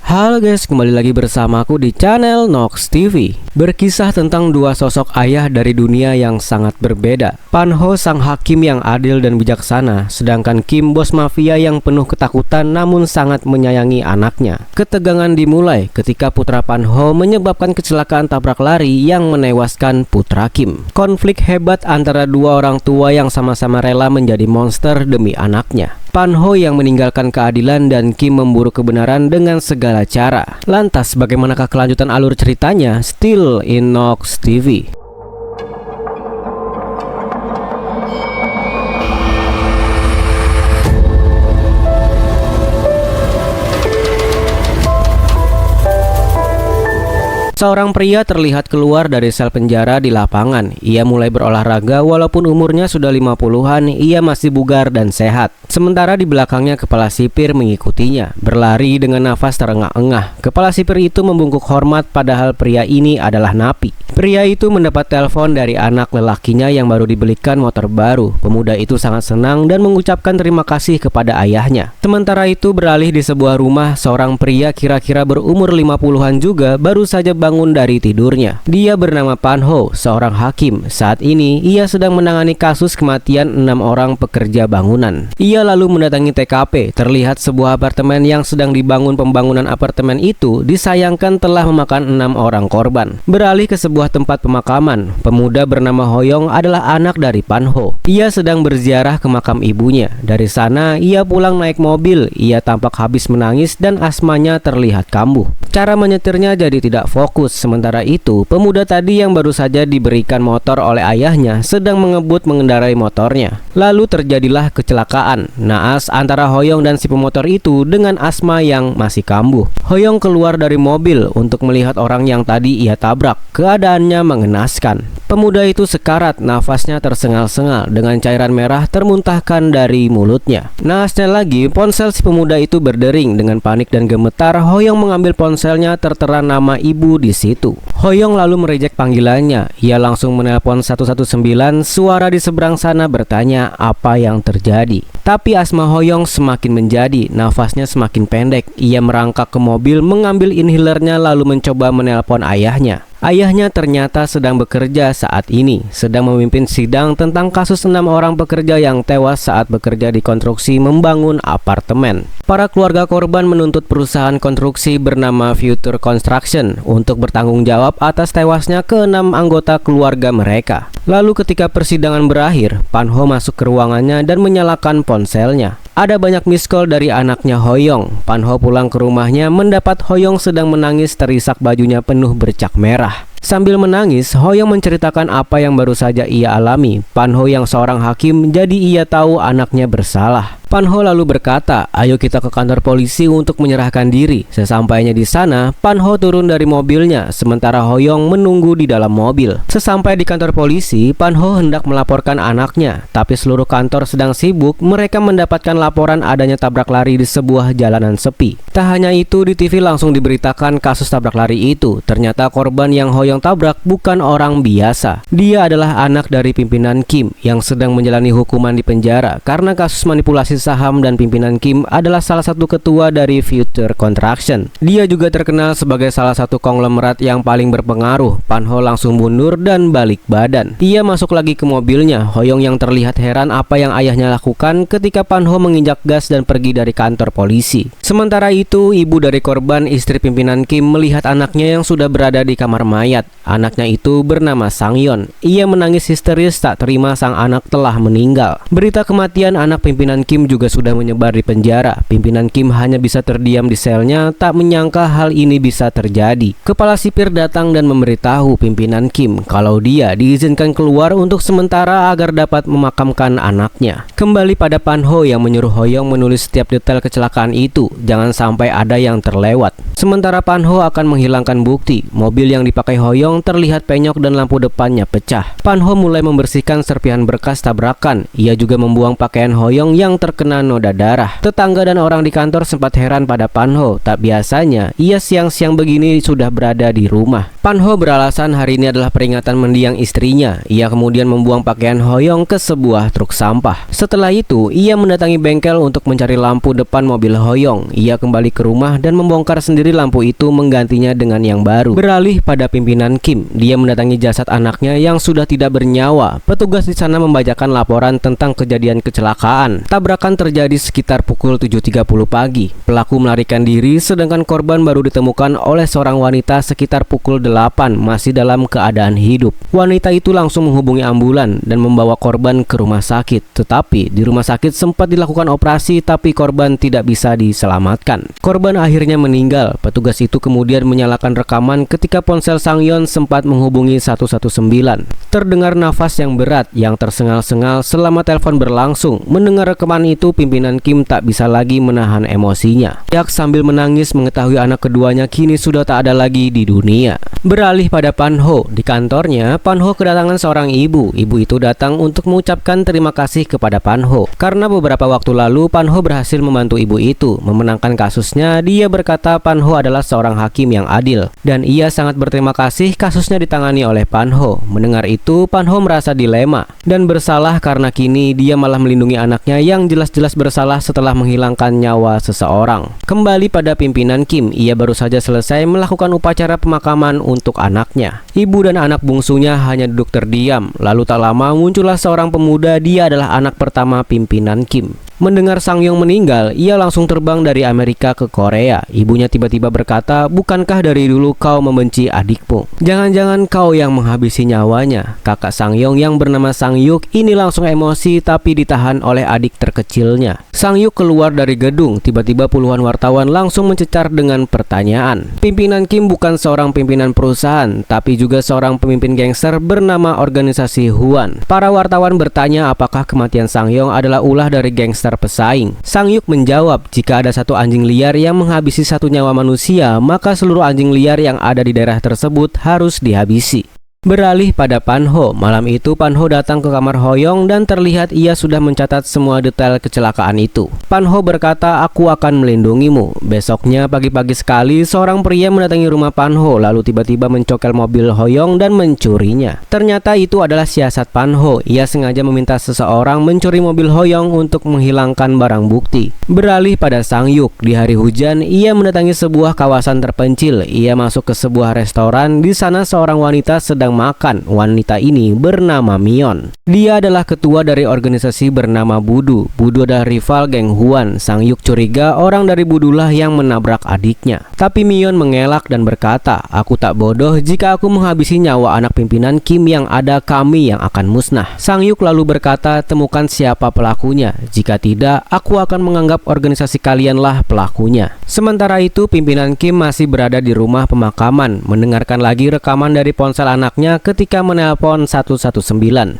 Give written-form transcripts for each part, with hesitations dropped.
Halo guys, kembali lagi bersamaku di channel Nox TV. Berkisah tentang dua sosok ayah dari dunia yang sangat berbeda. Pan Ho sang hakim yang adil dan bijaksana, sedangkan Kim bos mafia yang penuh ketakutan namun sangat menyayangi anaknya. Ketegangan dimulai ketika putra Pan Ho menyebabkan kecelakaan tabrak lari yang menewaskan putra Kim. Konflik hebat antara dua orang tua yang sama-sama rela menjadi monster demi anaknya. Pan Ho yang meninggalkan keadilan dan Kim memburu kebenaran dengan segala cara. Lantas bagaimanakah kelanjutan alur ceritanya? Still in Nox TV. Seorang pria terlihat keluar dari sel penjara di lapangan. Ia mulai berolahraga walaupun umurnya sudah 50-an, ia masih bugar dan sehat. Sementara di belakangnya kepala sipir mengikutinya, berlari dengan nafas terengah-engah. Kepala sipir itu membungkuk hormat padahal pria ini adalah napi. Pria itu mendapat telepon dari anak lelakinya yang baru dibelikan motor baru. Pemuda itu sangat senang dan mengucapkan terima kasih kepada ayahnya. Sementara itu beralih di sebuah rumah, seorang pria kira-kira berumur 50-an juga baru saja bangun dari tidurnya. Dia bernama Pan Ho, seorang hakim. Saat ini ia sedang menangani kasus kematian 6 orang pekerja bangunan. Ia lalu mendatangi TKP. Terlihat sebuah apartemen yang sedang dibangun. Pembangunan apartemen itu disayangkan telah memakan 6 orang korban. Beralih ke sebuah tempat pemakaman. Pemuda bernama Hoyong adalah anak dari Pan Ho. Ia sedang berziarah ke makam ibunya. Dari sana ia pulang naik mobil. Ia tampak habis menangis dan asmanya terlihat kambuh. Cara menyetirnya jadi tidak fokus. Sementara itu, pemuda tadi yang baru saja diberikan motor oleh ayahnya sedang mengebut mengendarai motornya. Lalu terjadilah kecelakaan. Naas antara Hoyong dan si pemotor itu dengan asma yang masih kambuh. Hoyong keluar dari mobil untuk melihat orang yang tadi ia tabrak. Keadaannya mengenaskan. Pemuda itu sekarat, nafasnya tersengal-sengal dengan cairan merah termuntahkan dari mulutnya. Naasnya lagi, ponsel si pemuda itu berdering. Dengan panik dan gemetar, Hoyong mengambil ponselnya, tertera nama ibu di situ. Hoyong lalu merejek panggilannya. Ia langsung menelpon 119. Suara di seberang sana bertanya apa yang terjadi. Tapi asma Hoyong semakin menjadi, nafasnya semakin pendek. Ia merangkak ke mobil, mengambil inhalernya lalu mencoba menelpon ayahnya. Ayahnya ternyata sedang bekerja saat ini, sedang memimpin sidang tentang kasus 6 orang pekerja yang tewas saat bekerja di konstruksi membangun apartemen. Para keluarga korban menuntut perusahaan konstruksi bernama Future Construction untuk bertanggung jawab atas tewasnya ke-6 anggota keluarga mereka. Lalu ketika persidangan berakhir, Pan Ho masuk ke ruangannya dan menyalakan ponselnya. Ada banyak miss call dari anaknya Hoyong. Pan Ho pulang ke rumahnya mendapat Hoyong sedang menangis terisak bajunya penuh bercak merah. Sambil menangis, Hoyong menceritakan apa yang baru saja ia alami. Pan Ho yang seorang hakim, jadi ia tahu anaknya bersalah. Pan Ho lalu berkata, ayo kita ke kantor polisi untuk menyerahkan diri. Sesampainya di sana, Pan Ho turun dari mobilnya, sementara Hoyong menunggu di dalam mobil. Sesampai di kantor polisi, Pan Ho hendak melaporkan anaknya, tapi seluruh kantor sedang sibuk. Mereka mendapatkan laporan adanya tabrak lari di sebuah jalanan sepi. Tak hanya itu, di TV langsung diberitakan kasus tabrak lari itu. Ternyata korban yang Hoyong tabrak bukan orang biasa. Dia adalah anak dari pimpinan Kim yang sedang menjalani hukuman di penjara karena kasus manipulasi saham, dan pimpinan Kim adalah salah satu ketua dari Future Construction. Dia juga terkenal sebagai salah satu konglomerat yang paling berpengaruh. Pan Ho langsung mundur dan balik badan. Ia masuk lagi ke mobilnya. Hoyong yang terlihat heran apa yang ayahnya lakukan ketika Pan Ho menginjak gas dan pergi dari kantor polisi. Sementara itu, ibu dari korban, istri pimpinan Kim, melihat anaknya yang sudah berada di kamar mayat. Anaknya itu bernama Sang-yeon. Ia menangis histeris tak terima sang anak telah meninggal. Berita kematian anak pimpinan Kim juga sudah menyebar di penjara. Pimpinan Kim hanya bisa terdiam di selnya, tak menyangka hal ini bisa terjadi. Kepala sipir datang dan memberitahu pimpinan Kim kalau dia diizinkan keluar untuk sementara agar dapat memakamkan anaknya. Kembali pada Pan Ho yang menyuruh Hoyong menulis setiap detail kecelakaan itu, jangan sampai ada yang terlewat. Sementara Pan Ho akan menghilangkan bukti. Mobil yang dipakai Hoyong terlihat penyok dan lampu depannya pecah. Pan Ho mulai membersihkan serpihan berkas tabrakan. Ia juga membuang pakaian Hoyong yang terkena noda darah. Tetangga dan orang di kantor sempat heran pada Pan Ho. Tak biasanya ia siang-siang begini sudah berada di rumah. Pan Ho beralasan hari ini adalah peringatan mendiang istrinya. Ia kemudian membuang pakaian Hoyong ke sebuah truk sampah. Setelah itu ia mendatangi bengkel untuk mencari lampu depan mobil Hoyong. Ia kembali ke rumah dan membongkar sendiri jadi lampu itu menggantinya dengan yang baru. Beralih pada pimpinan Kim, dia mendatangi jasad anaknya yang sudah tidak bernyawa. Petugas di sana membacakan laporan tentang kejadian kecelakaan. Tabrakan terjadi sekitar pukul 7.30 pagi. Pelaku melarikan diri sedangkan korban baru ditemukan oleh seorang wanita sekitar pukul 8 masih dalam keadaan hidup. Wanita itu langsung menghubungi ambulan dan membawa korban ke rumah sakit. Tetapi di rumah sakit sempat dilakukan operasi tapi korban tidak bisa diselamatkan. Korban akhirnya meninggal. Petugas itu kemudian menyalakan rekaman ketika ponsel Sang-yeon sempat menghubungi 119. Terdengar nafas yang berat yang tersengal-sengal selama telepon berlangsung. Mendengar rekaman itu, pimpinan Kim tak bisa lagi menahan emosinya. Yak sambil menangis mengetahui anak keduanya kini sudah tak ada lagi di dunia. Beralih pada Pan-ho. Di kantornya, Pan-ho kedatangan seorang ibu. Ibu itu datang untuk mengucapkan terima kasih kepada Pan-ho. Karena beberapa waktu lalu Pan-ho berhasil membantu ibu itu memenangkan kasusnya. Dia berkata Pan-ho adalah seorang hakim yang adil dan ia sangat berterima kasih kasusnya ditangani oleh Pan-ho. Mendengar itu, Pan-ho merasa dilema dan bersalah karena kini dia malah melindungi anaknya yang jelas-jelas bersalah setelah menghilangkan nyawa seseorang. Kembali pada pimpinan Kim, ia baru saja selesai melakukan upacara pemakaman untuk anaknya. Ibu dan anak bungsunya hanya duduk terdiam. Lalu tak lama muncullah seorang pemuda. Dia adalah anak pertama pimpinan Kim. Mendengar Sang-yeon meninggal, ia langsung terbang dari Amerika ke Korea. Ibunya tiba-tiba berkata, bukankah dari dulu kau membenci adikmu? Jangan-jangan kau yang menghabisi nyawanya. Kakak Sang-yeon yang bernama Sang-yuk ini langsung emosi tapi ditahan oleh adik terkecilnya. Sang-yuk keluar dari gedung. Tiba-tiba puluhan wartawan langsung mencecar dengan pertanyaan. Pimpinan Kim bukan seorang pimpinan perusahaan, tapi juga seorang pemimpin gangster bernama organisasi Hwan. Para wartawan bertanya apakah kematian Sang-yeon adalah ulah dari gangster pesaing. Sang-yuk menjawab, jika ada satu anjing liar yang menghabisi satu nyawa manusia, maka seluruh anjing liar yang ada di daerah tersebut harus dihabisi. Beralih pada Pan-ho. Malam itu Pan-ho datang ke kamar Hoyong dan terlihat ia sudah mencatat semua detail kecelakaan itu. Pan-ho berkata, aku akan melindungimu. Besoknya pagi-pagi sekali seorang pria mendatangi rumah Pan-ho lalu tiba-tiba mencokel mobil Hoyong dan mencurinya. Ternyata itu adalah siasat Pan-ho. Ia sengaja meminta seseorang mencuri mobil Hoyong untuk menghilangkan barang bukti. Beralih pada Sang-yuk. Di hari hujan ia mendatangi sebuah kawasan terpencil. Ia masuk ke sebuah restoran. Di sana seorang wanita sedang makan. Wanita ini bernama Mion. Dia adalah ketua dari organisasi bernama Budu. Budu adalah rival geng Hwan. Sang-yuk curiga orang dari Budulah yang menabrak adiknya. Tapi Mion mengelak dan berkata, aku tak bodoh jika aku menghabisi nyawa anak pimpinan Kim yang ada kami yang akan musnah. Sang-yuk lalu berkata, temukan siapa pelakunya. Jika tidak, aku akan menganggap organisasi kalianlah pelakunya. Sementara itu pimpinan Kim masih berada di rumah pemakaman mendengarkan lagi rekaman dari ponsel anaknya ketika menelpon 119.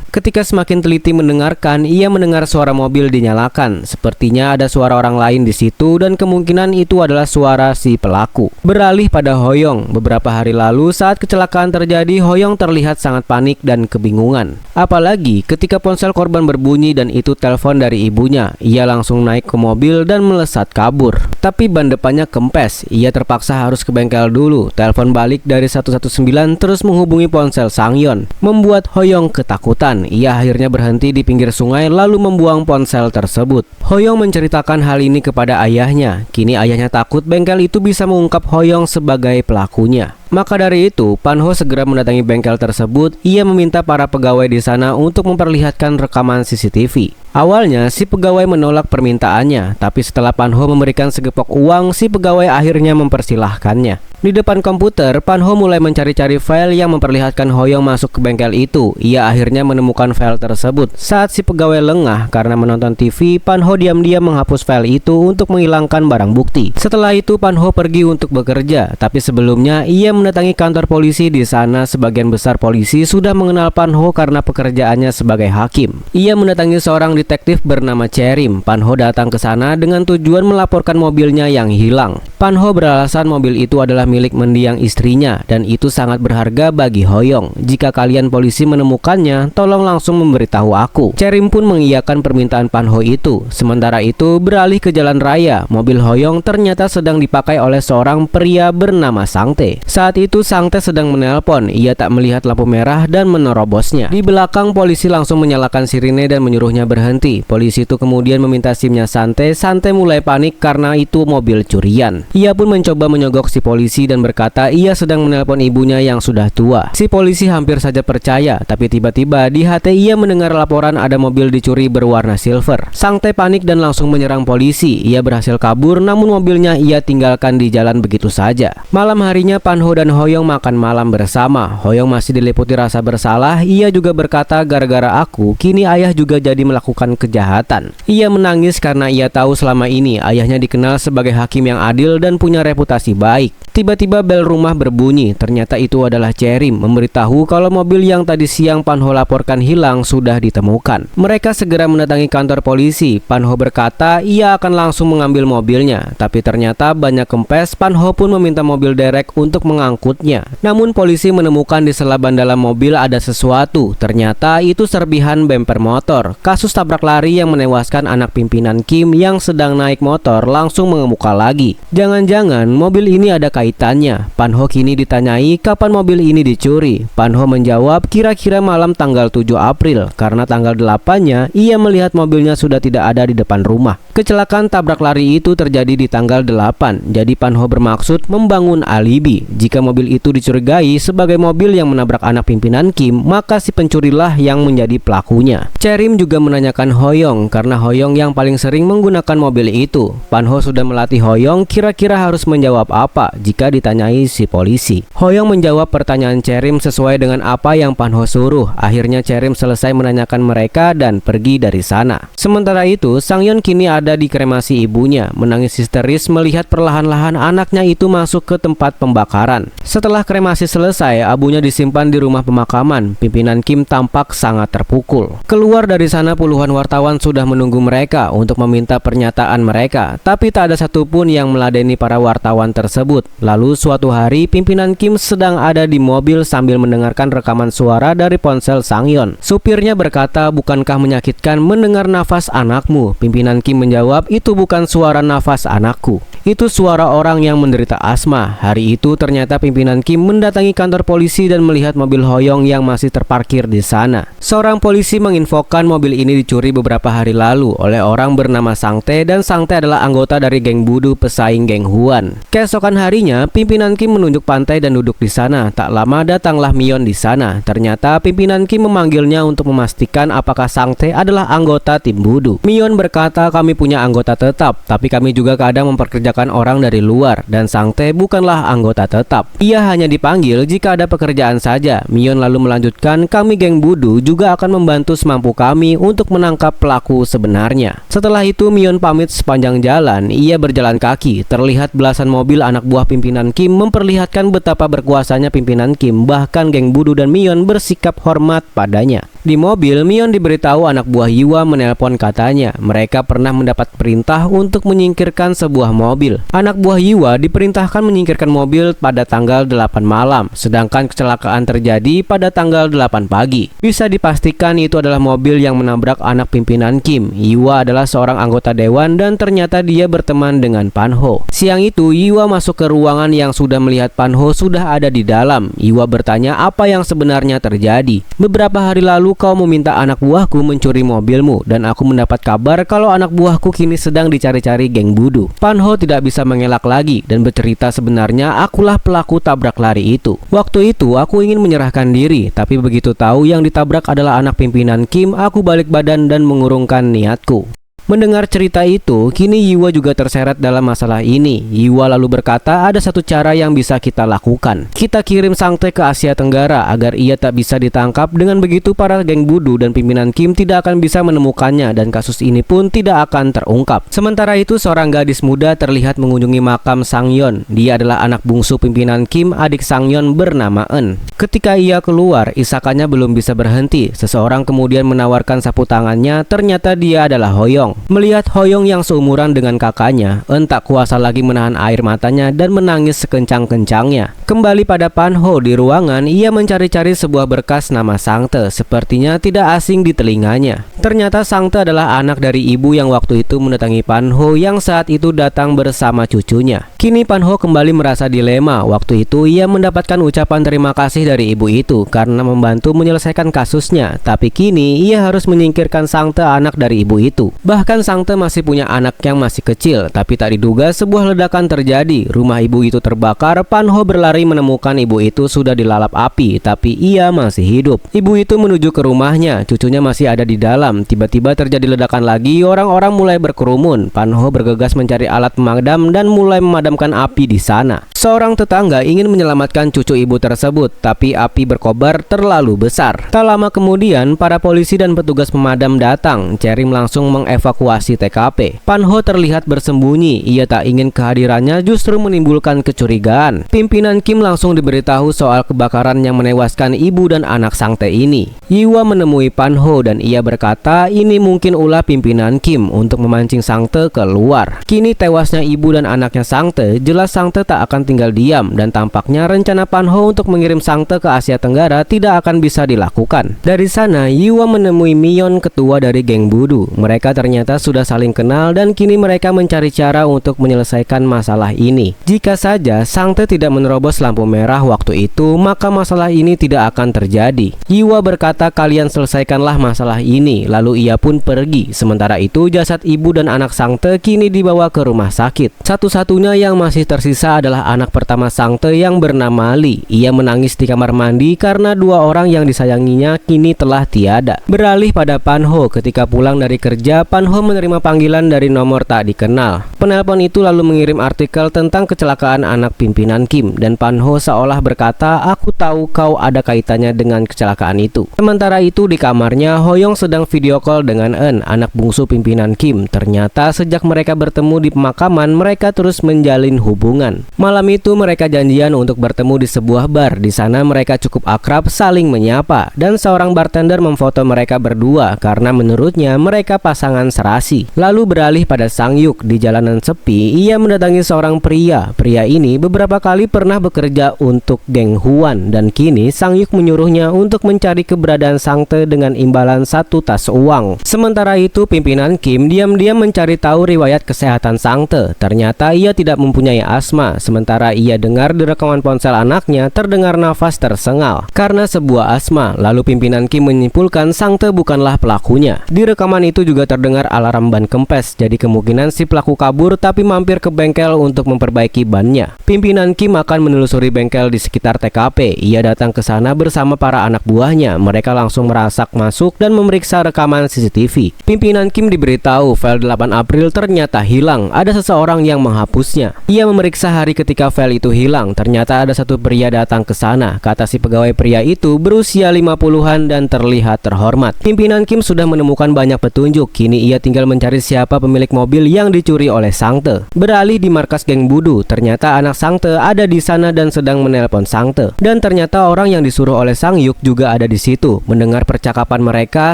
Ketika semakin teliti mendengarkan, ia mendengar suara mobil dinyalakan. Sepertinya ada suara orang lain di situ dan kemungkinan itu adalah suara si pelaku. Beralih pada Hoyong. Beberapa hari lalu saat kecelakaan terjadi, Hoyong terlihat sangat panik dan kebingungan. Apalagi ketika ponsel korban berbunyi dan itu telepon dari ibunya. Ia langsung naik ke mobil dan melesat kabur. Tapi ban depannya kempes. Ia terpaksa harus ke bengkel dulu. Telepon balik dari 119 terus menghubungi ponsel Sang-yeon, membuat Hoyong ketakutan. Ia akhirnya berhenti di pinggir sungai lalu membuang ponsel tersebut. Hoyong menceritakan hal ini kepada ayahnya. Kini ayahnya takut bengkel itu bisa mengungkap Hoyong sebagai pelakunya. Maka dari itu, Pan-ho segera mendatangi bengkel tersebut. Ia meminta para pegawai di sana untuk memperlihatkan rekaman CCTV. Awalnya, si pegawai menolak permintaannya, tapi setelah Pan-ho memberikan segepok uang, si pegawai akhirnya mempersilahkannya. Di depan komputer, Pan-ho mulai mencari-cari file yang memperlihatkan Hoyong masuk ke bengkel itu. Ia akhirnya menemukan file tersebut. Saat si pegawai lengah karena menonton TV, Pan-ho diam-diam menghapus file itu untuk menghilangkan barang bukti. Setelah itu, Pan-ho pergi untuk bekerja, tapi sebelumnya ia mendatangi kantor polisi. Di sana sebagian besar polisi sudah mengenal Pan-ho karena pekerjaannya sebagai hakim. Ia mendatangi seorang detektif bernama Cherim. Pan-ho datang ke sana dengan tujuan melaporkan mobilnya yang hilang. Pan-ho beralasan mobil itu adalah milik mendiang istrinya dan itu sangat berharga bagi Hoyong. Jika kalian polisi menemukannya, tolong langsung memberitahu aku. Cherim pun mengiyakan permintaan Pan Ho itu. Sementara itu, beralih ke jalan raya, mobil Hoyong ternyata sedang dipakai oleh seorang pria bernama Sang Tae. Saat itu Sang Tae sedang menelpon. Ia tak melihat lampu merah dan menerobosnya. Di belakang, polisi langsung menyalakan sirine dan menyuruhnya berhenti. Polisi itu kemudian meminta SIM-nya Sang Tae. Sang Tae mulai panik karena itu mobil curian. Ia pun mencoba menyogok si polisi dan berkata ia sedang menelpon ibunya yang sudah tua. Si polisi hampir saja percaya, tapi tiba-tiba di hati ia mendengar laporan ada mobil dicuri berwarna silver. Sang Tae panik dan langsung menyerang polisi. Ia berhasil kabur, namun mobilnya ia tinggalkan di jalan begitu saja. Malam harinya Pan Ho dan Hoyong makan malam bersama. Hoyong masih diliputi rasa bersalah. Ia juga berkata, gara-gara aku, kini ayah juga jadi melakukan kejahatan. Ia menangis karena ia tahu selama ini ayahnya dikenal sebagai hakim yang adil dan punya reputasi baik. Tiba-tiba bel rumah berbunyi. Ternyata itu adalah Cherim memberitahu kalau mobil yang tadi siang Pan Ho laporkan hilang sudah ditemukan. Mereka segera mendatangi kantor polisi. Pan Ho berkata ia akan langsung mengambil mobilnya, tapi ternyata banyak kempes. Pan Ho pun meminta mobil derek untuk mengangkutnya. Namun polisi menemukan di sela ban dalam mobil ada sesuatu. Ternyata itu serpihan bemper motor. Kasus tabrak lari yang menewaskan anak pimpinan Kim yang sedang naik motor langsung mengemuka lagi. Jangan-jangan mobil ini ada kaitannya. Pan Ho kini ditanyai kapan mobil ini dicuri. Pan Ho menjawab kira-kira malam tanggal 7 April karena tanggal 8-nya ia melihat mobilnya sudah tidak ada di depan rumah. Kecelakaan tabrak lari itu terjadi di tanggal 8. Jadi Pan Ho bermaksud membangun alibi. Jika mobil itu dicurigai sebagai mobil yang menabrak anak pimpinan Kim, maka si pencurilah yang menjadi pelakunya. Cherim juga menanyakan Hoyong karena Hoyong yang paling sering menggunakan mobil itu. Pan Ho sudah melatih Hoyong kira-kira harus menjawab apa jika ditanyai si polisi. Hoyong menjawab pertanyaan Cherim sesuai dengan apa yang Pan Ho suruh. Akhirnya Cherim selesai menanyakan mereka dan pergi dari sana. Sementara itu, Sang-yeon kini ada di kremasi ibunya, menangis histeris melihat perlahan-lahan anaknya itu masuk ke tempat pembakaran. Setelah kremasi selesai, abunya disimpan di rumah pemakaman. Pimpinan Kim tampak sangat terpukul. Keluar dari sana puluhan wartawan sudah menunggu mereka untuk meminta pernyataan mereka, tapi tak ada satupun yang meladeni para wartawan tersebut. Lalu suatu hari pimpinan Kim sedang ada di mobil sambil mendengarkan rekaman suara dari ponsel Sang-yeon. Supirnya berkata, bukankah menyakitkan mendengar nafas anakmu? Pimpinan Kim menjawab, itu bukan suara nafas anakku. Itu suara orang yang menderita asma. Hari itu ternyata pimpinan Kim mendatangi kantor polisi dan melihat mobil Hoyong yang masih terparkir di sana. Seorang polisi menginfokan mobil ini dicuri beberapa hari lalu oleh orang bernama Sang Tae dan Sang Tae adalah anggota dari geng Budu pesaing geng Huan. Keesokan harinya pimpinan Kim menunjuk pantai dan duduk di sana. Tak lama datanglah Myeon di sana. Ternyata pimpinan Kim memanggilnya untuk memastikan apakah Sang Tae adalah anggota tim Budu. Myeon berkata, kami punya anggota tetap, tapi kami juga kadang memperkerjakan orang dari luar dan Sang Tae bukanlah anggota tetap. Ia hanya dipanggil jika ada pekerjaan saja. Myeon lalu melanjutkan, kami geng Budu juga akan membantu semampu kami untuk menangkap pelaku sebenarnya. Setelah itu Myeon pamit sepanjang jalan. Ia berjalan kaki. Terlihat belasan mobil anak buah pimpinan Kim memperlihatkan betapa berkuasanya pimpinan Kim. Bahkan geng Budu dan Myeon bersikap hormat padanya. Di mobil, Myeon diberitahu anak buah Yiwa menelpon katanya mereka pernah mendapat perintah untuk menyingkirkan sebuah mobil. Anak buah Yiwa diperintahkan menyingkirkan mobil pada tanggal 8 malam, sedangkan kecelakaan terjadi pada tanggal 8 pagi. Bisa dipastikan itu adalah mobil yang menabrak anak pimpinan Kim. Yiwa adalah seorang anggota dewan dan ternyata dia berteman dengan Pan Ho. Siang itu, Yiwa masuk ke ruangan yang sudah melihat Pan Ho sudah ada di dalam. Yiwa bertanya apa yang sebenarnya terjadi. Beberapa hari lalu kau meminta anak buahku mencuri mobilmu dan aku mendapat kabar kalau anak buahku kini sedang dicari-cari geng Budu. Pan Ho tidak bisa mengelak lagi dan bercerita sebenarnya akulah pelaku tabrak lari itu. Waktu itu aku ingin menyerahkan diri, tapi begitu tahu yang ditabrak adalah anak pimpinan Kim, aku balik badan dan mengurungkan niatku. Mendengar cerita itu, kini Yiwa juga terseret dalam masalah ini. Yiwa lalu berkata ada satu cara yang bisa kita lakukan. Kita kirim Sang Tae ke Asia Tenggara agar ia tak bisa ditangkap. Dengan begitu para geng Budu dan pimpinan Kim tidak akan bisa menemukannya dan kasus ini pun tidak akan terungkap. Sementara itu seorang gadis muda terlihat mengunjungi makam Sang-yeon. Dia adalah anak bungsu pimpinan Kim, adik Sang-yeon bernama Eun. Ketika ia keluar, isakannya belum bisa berhenti. Seseorang kemudian menawarkan sapu tangannya, ternyata dia adalah Hoyong. Melihat Hoyong yang seumuran dengan kakaknya, En tak kuasa lagi menahan air matanya dan menangis sekencang-kencangnya. Kembali pada Pan Ho di ruangan, ia mencari-cari sebuah berkas nama Sangte, sepertinya tidak asing di telinganya. Ternyata Sangte adalah anak dari ibu yang waktu itu mendatangi Pan Ho yang saat itu datang bersama cucunya. Kini Pan Ho kembali merasa dilema. Waktu itu ia mendapatkan ucapan terima kasih dari ibu itu karena membantu menyelesaikan kasusnya, tapi kini ia harus menyingkirkan Sangte, anak dari ibu itu. Bahkan Sangte masih punya anak yang masih kecil, tapi tak diduga sebuah ledakan terjadi. Rumah ibu itu terbakar. Pan Ho berlari menemukan ibu itu sudah dilalap api, tapi ia masih hidup. Ibu itu menuju ke rumahnya, cucunya masih ada di dalam. Tiba-tiba terjadi ledakan lagi, orang-orang mulai berkerumun. Pan Ho bergegas mencari alat pemadam dan mulai memadamkan api di sana. Seorang tetangga ingin menyelamatkan cucu ibu tersebut, tapi api berkobar terlalu besar. Tak lama kemudian, para polisi dan petugas pemadam datang. Cherim langsung mengevakuasi TKP. Pan Ho terlihat bersembunyi. Ia tak ingin kehadirannya justru menimbulkan kecurigaan. Pimpinan Kim langsung diberitahu soal kebakaran yang menewaskan ibu dan anak Sangte ini. Yiwa menemui Pan Ho dan ia berkata ini mungkin ulah pimpinan Kim untuk memancing Sangte keluar. Kini tewasnya ibu dan anaknya Sangte, jelas Sangte tak akan tinggal diam dan tampaknya rencana Pan Ho untuk mengirim Sangte ke Asia Tenggara tidak akan bisa dilakukan. Dari sana, Yiwa menemui Mion, ketua dari geng Budu. Mereka ternyata sudah saling kenal dan kini mereka mencari cara untuk menyelesaikan masalah ini. Jika saja Sangte tidak menerobos lampu merah waktu itu, maka masalah ini tidak akan terjadi. Yiwa berkata kalian selesaikanlah masalah ini, lalu ia pun pergi. Sementara itu jasad ibu dan anak Sangte kini dibawa ke rumah sakit. Satu-satunya yang masih tersisa adalah anak pertama Sangte yang bernama Lee. Ia menangis di kamar mandi karena dua orang yang disayanginya kini telah tiada. Beralih pada Pan Ho, ketika pulang dari kerja, Pan Ho menerima panggilan dari nomor tak dikenal. Penelpon itu lalu mengirim artikel tentang kecelakaan anak pimpinan Kim dan Pan Ho seolah berkata, aku tahu kau ada kaitannya dengan kecelakaan itu. Sementara itu di kamarnya, Hoyong sedang video call dengan En, anak bungsu pimpinan Kim. Ternyata sejak mereka bertemu di pemakaman, mereka terus menjalin hubungan. Malam itu mereka janjian untuk bertemu di sebuah bar. Di sana mereka cukup akrab, saling menyapa, dan seorang bartender memfoto mereka berdua karena menurutnya mereka pasangan serasi. Lalu beralih pada Sang Yuk. Di jalanan sepi, ia mendatangi seorang pria. Pria ini beberapa kali pernah bekerja untuk geng Huan dan kini Sang Yuk menyuruhnya untuk mencari keberadaan Sangte dengan imbalan 1 tas uang. Sementara itu pimpinan Kim diam-diam mencari tahu riwayat kesehatan Sangte. Ternyata ia tidak mempunyai asma. Sementara ia dengar di rekaman ponsel anaknya terdengar nafas tersengal karena sebuah asma. Lalu pimpinan Kim menyimpulkan Sangte bukanlah pelakunya. Di rekaman itu juga terdengar alarm ban kempes. Jadi kemungkinan si pelaku kabur tapi mampir ke bengkel untuk memperbaiki bannya. Pimpinan Kim akan menelusuri bengkel di sekitar TKP. Ia datang ke sana bersama para anak buahnya. Mereka langsung merasak masuk dan memeriksa rekaman CCTV. Pimpinan Kim diberitahu file 8 April ternyata hilang. Ada seseorang yang menghapusnya. Ia memeriksa hari ketika file itu hilang. Ternyata ada satu pria datang ke sana. Kata si pegawai, pria itu berusia 50-an dan terlihat terhormat. Pimpinan Kim sudah menemukan banyak petunjuk. Kini ia tinggal mencari siapa pemilik mobil yang dicuri oleh Sangte. Beralih di markas geng Budu. Ternyata anak Sangte ada di sana dan sedang menelpon Sangte. Dan ternyata orang yang disuruh oleh Sang Yuk juga ada di situ. Mendengar percakapan mereka,